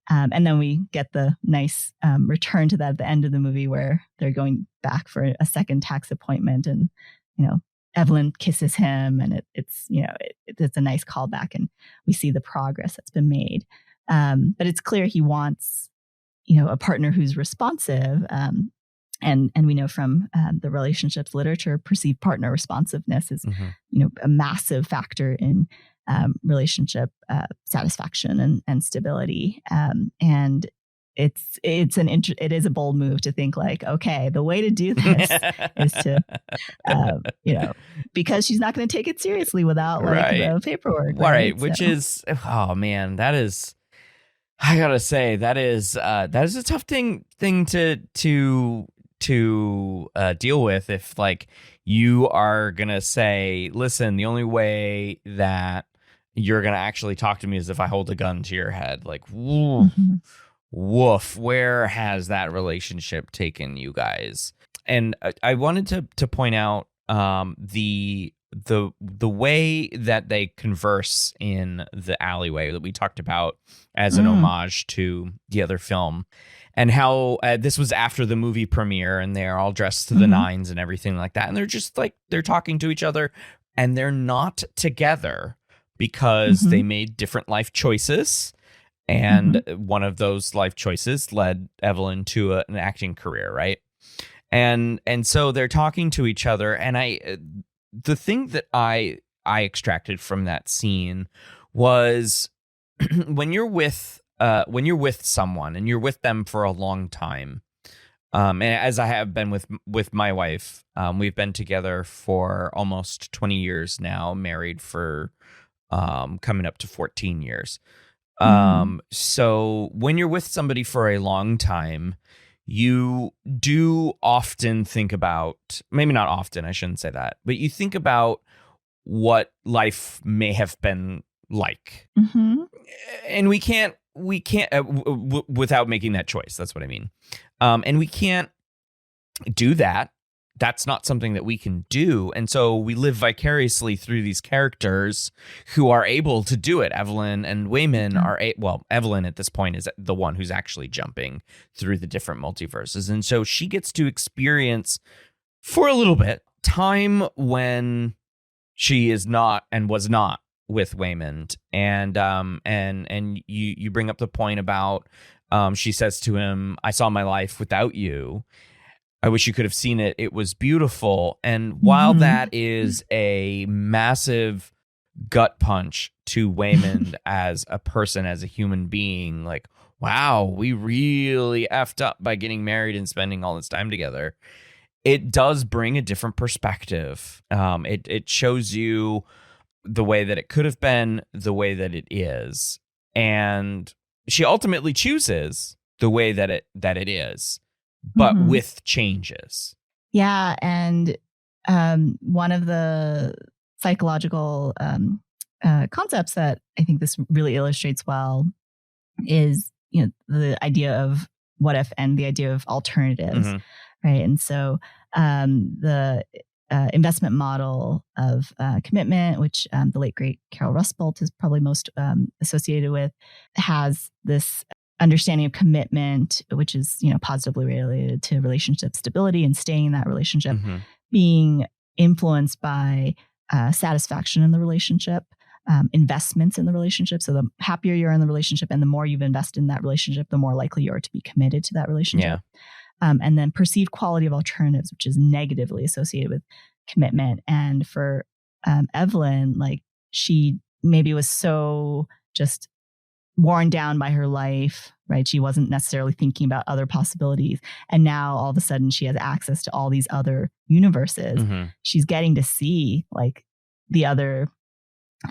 And then we get the nice return to that at the end of the movie, where they're going back for a second tax appointment, and Evelyn kisses him, and it's a nice callback, and we see the progress that's been made. But it's clear he wants, a partner who's responsive. And we know from the relationships literature, perceived partner responsiveness is, a massive factor in relationship satisfaction and stability. And it is a bold move to think, like, okay, the way to do this is to, because she's not going to take it seriously without the paperwork. Right. Which is, oh man, that is, I gotta say, that is a tough thing to deal with. If, like, you are gonna say, listen, the only way that you're gonna actually talk to me is if I hold a gun to your head. Like, woof, where has that relationship taken you guys? And I wanted to point out the way that they converse in the alleyway that we talked about as an homage to the other film, and how this was after the movie premiere, and they're all dressed to the nines and everything like that. And they're just like, they're talking to each other, and they're not together because they made different life choices. And one of those life choices led Evelyn to an acting career. Right. And so they're talking to each other. And the thing that I extracted from that scene was when you're with someone and you're with them for a long time, and as I have been with my wife, we've been together for almost 20 years now, married for coming up to 14 years. So when you're with somebody for a long time, you do often think about, maybe not often, I shouldn't say that, but you think about what life may have been like. And we can't without making that choice. That's what I mean. And we can't do that. That's not something that we can do. And so we live vicariously through these characters who are able to do it. Evelyn and Wayman are, Evelyn at this point is the one who's actually jumping through the different multiverses. And so she gets to experience for a little bit time when she is not and was not with Wayman. And you bring up the point about, she says to him, I saw my life without you. I wish you could have seen it. It was beautiful. And while that is a massive gut punch to Waymond as a person, as a human being, like, wow, we really effed up by getting married and spending all this time together. It does bring a different perspective. It shows you the way that it could have been, the way that it is. And she ultimately chooses the way that it is, but with changes. Yeah. And one of the psychological concepts that I think this really illustrates well is, the idea of what if and the idea of alternatives, right? And so the investment model of commitment, which the late great Carol Rusbolt is probably most associated with, has this understanding of commitment, which is, positively related to relationship stability and staying in that relationship, being influenced by satisfaction in the relationship, investments in the relationship. So the happier you're in the relationship and the more you've invested in that relationship, the more likely you are to be committed to that relationship. Yeah. And then perceived quality of alternatives, which is negatively associated with commitment. And for Evelyn, like, she maybe was so just worn down by her life, right? She wasn't necessarily thinking about other possibilities. And now all of a sudden she has access to all these other universes. She's getting to see like the other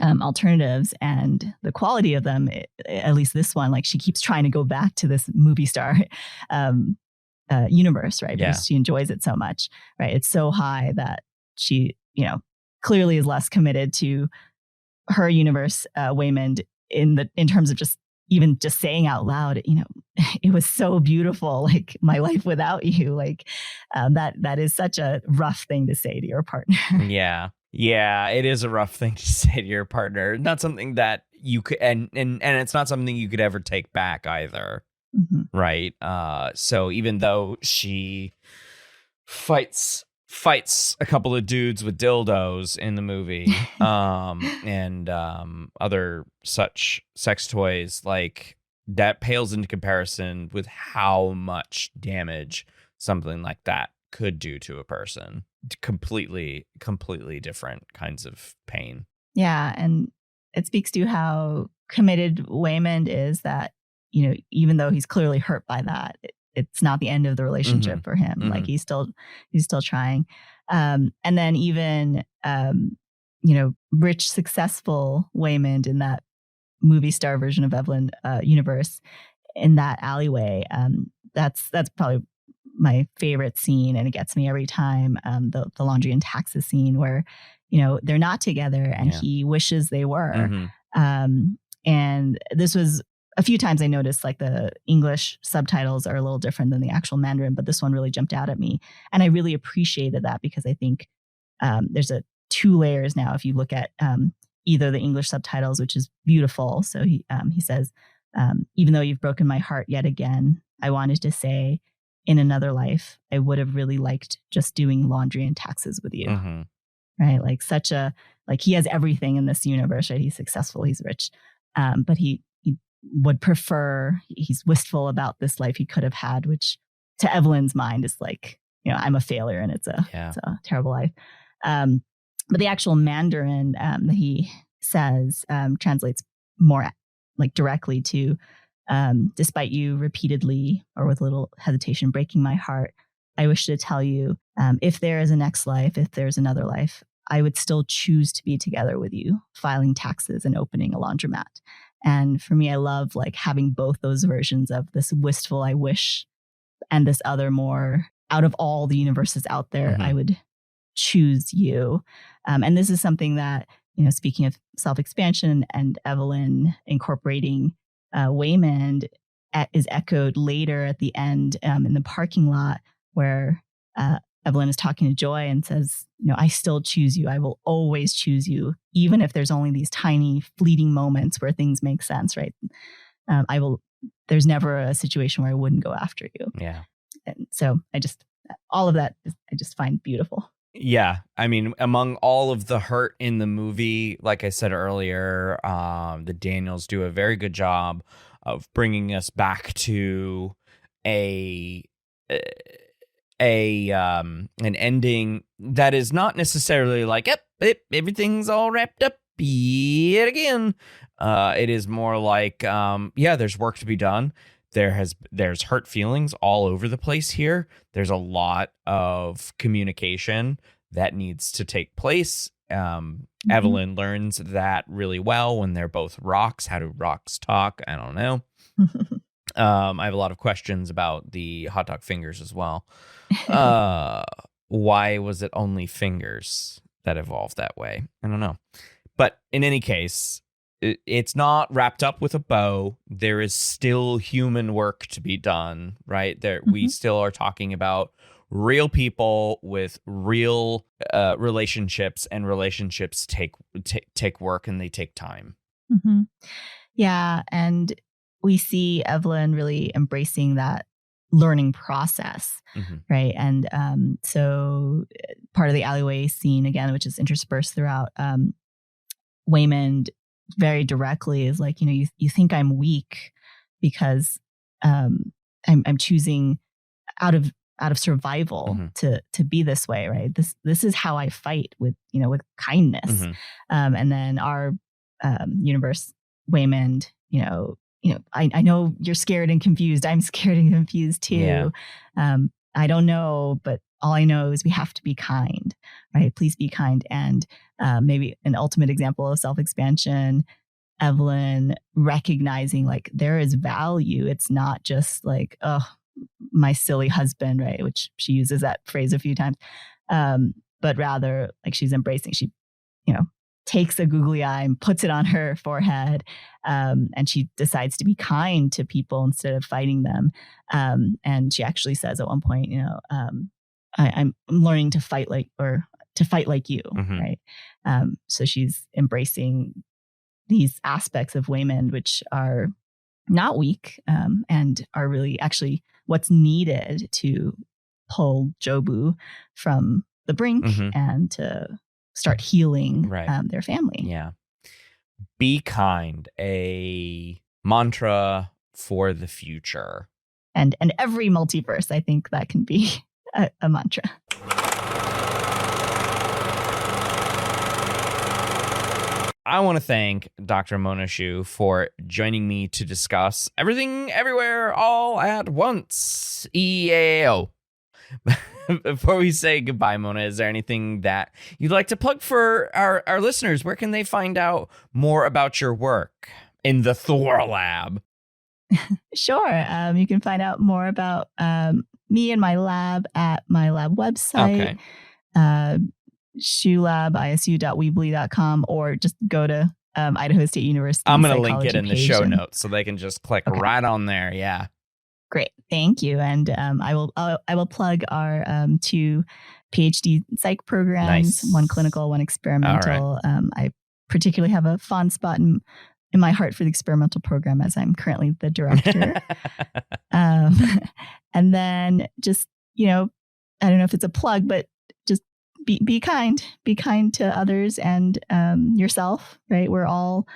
alternatives and the quality of them, at least this one, like she keeps trying to go back to this movie star universe, right? Because she enjoys it so much, right? It's so high that she, clearly is less committed to her universe, Waymond, in terms of just saying out loud, it was so beautiful, like my life without you, like that is such a rough thing to say to your partner. Yeah, it is a rough thing to say to your partner. Not something that you could, and it's not something you could ever take back either, right? So even though she fights a couple of dudes with dildos in the movie, and other such sex toys, like that pales into comparison with how much damage something like that could do to a person. Completely different kinds of pain. Yeah, and it speaks to how committed Waymond is, that even though he's clearly hurt by that, it's not the end of the relationship for him. Like he's still trying. And then even rich, successful Waymond in that movie star version of Evelyn universe, in that alleyway, that's probably my favorite scene, and it gets me every time. The laundry and taxes scene where they're not together and he wishes they were. And this was a few times I noticed like the English subtitles are a little different than the actual Mandarin, but this one really jumped out at me, and I really appreciated that, because I think there's two layers now. If you look at either the English subtitles, which is beautiful, so he says, even though you've broken my heart yet again, I wanted to say, in another life, I would have really liked just doing laundry and taxes with you. Right? Like he has everything in this universe, right? He's successful, he's rich. But he would prefer, he's wistful about this life he could have had, which to Evelyn's mind is like, I'm a failure and it's a terrible life. But the actual Mandarin that he says translates more like directly to, despite you repeatedly or with little hesitation breaking my heart, I wish to tell you, if there is a next life, if there's another life, I would still choose to be together with you, filing taxes and opening a laundromat. And for me, I love like having both those versions of this wistful I wish and this other more out of all the universes out there, I would choose you. And this is something that, speaking of self-expansion and Evelyn incorporating Waymond, is echoed later at the end in the parking lot, where Evelyn is talking to Joy and says, I still choose you. I will always choose you, even if there's only these tiny fleeting moments where things make sense, right? There's never a situation where I wouldn't go after you. Yeah. And so all of that, I just find beautiful. Yeah. I mean, among all of the hurt in the movie, like I said earlier, the Daniels do a very good job of bringing us back to an ending that is not necessarily like, everything's all wrapped up yet again. It is more like, there's work to be done. There's hurt feelings all over the place here. There's a lot of communication that needs to take place. Evelyn learns that really well when they're both rocks. How do rocks talk? I don't know. I have a lot of questions about the hot dog fingers as well. Why was it only fingers that evolved that way? I don't know. But in any case, it's not wrapped up with a bow. There is still human work to be done, right? We still are talking about real people with real relationships, and relationships take work and they take time. Yeah, and we see Evelyn really embracing that learning process, right? And so part of the alleyway scene, again, which is interspersed throughout, Waymond very directly is like, you think I'm weak because I'm choosing out of survival to be this way, right? This is how I fight with kindness. And then our universe, Waymond, I know you're scared and confused. I'm scared and confused too. Yeah. I don't know, but all I know is we have to be kind, right? Please be kind. And maybe an ultimate example of self-expansion, Evelyn recognizing like there is value. It's not just like, oh, my silly husband, right? Which she uses that phrase a few times. But rather like she's embracing, she, takes a googly eye and puts it on her forehead. And she decides to be kind to people instead of fighting them. And she actually says at one point, I'm learning to fight like you, right? So she's embracing these aspects of Waymond, which are not weak, and are really actually what's needed to pull Jobu from the brink and to start healing their family. Yeah. Be kind, a mantra for the future. And every multiverse, I think that can be a mantra. I want to thank Dr. Mona Shu for joining me to discuss Everything Everywhere All at Once, EAO. Before we say goodbye, Mona, is there anything that you'd like to plug for our listeners? Where can they find out more about your work in the Thor Lab? Sure. You can find out more about me and my lab at my lab website, shulab.isu.weebly.com, or just go to Idaho State University. I'm going to link it in the show notes so they can just click right on there. Yeah. Great. Thank you. And I will plug our 2 Ph.D. psych programs, one clinical, one experimental. Right. I particularly have a fond spot in my heart for the experimental program, as I'm currently the director. And then just, I don't know if it's a plug, but just be kind to others and yourself, right? We're all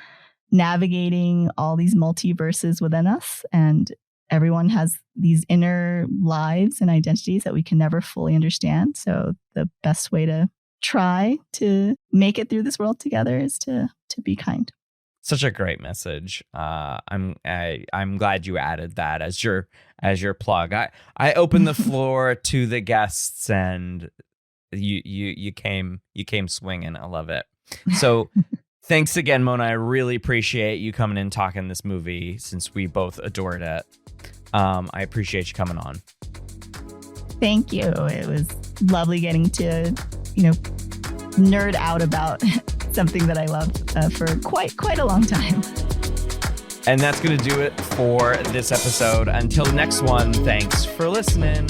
navigating all these multiverses within us, and everyone has these inner lives and identities that we can never fully understand. So the best way to try to make it through this world together is to be kind. Such a great message. I'm glad you added that as your plug. I opened the floor to the guests, and you came swinging. I love it. So thanks again, Mona. I really appreciate you coming in talking this movie since we both adored it. I appreciate you coming on. Thank you. It was lovely getting to, nerd out about something that I loved for quite a long time. And that's going to do it for this episode. Until the next one, thanks for listening.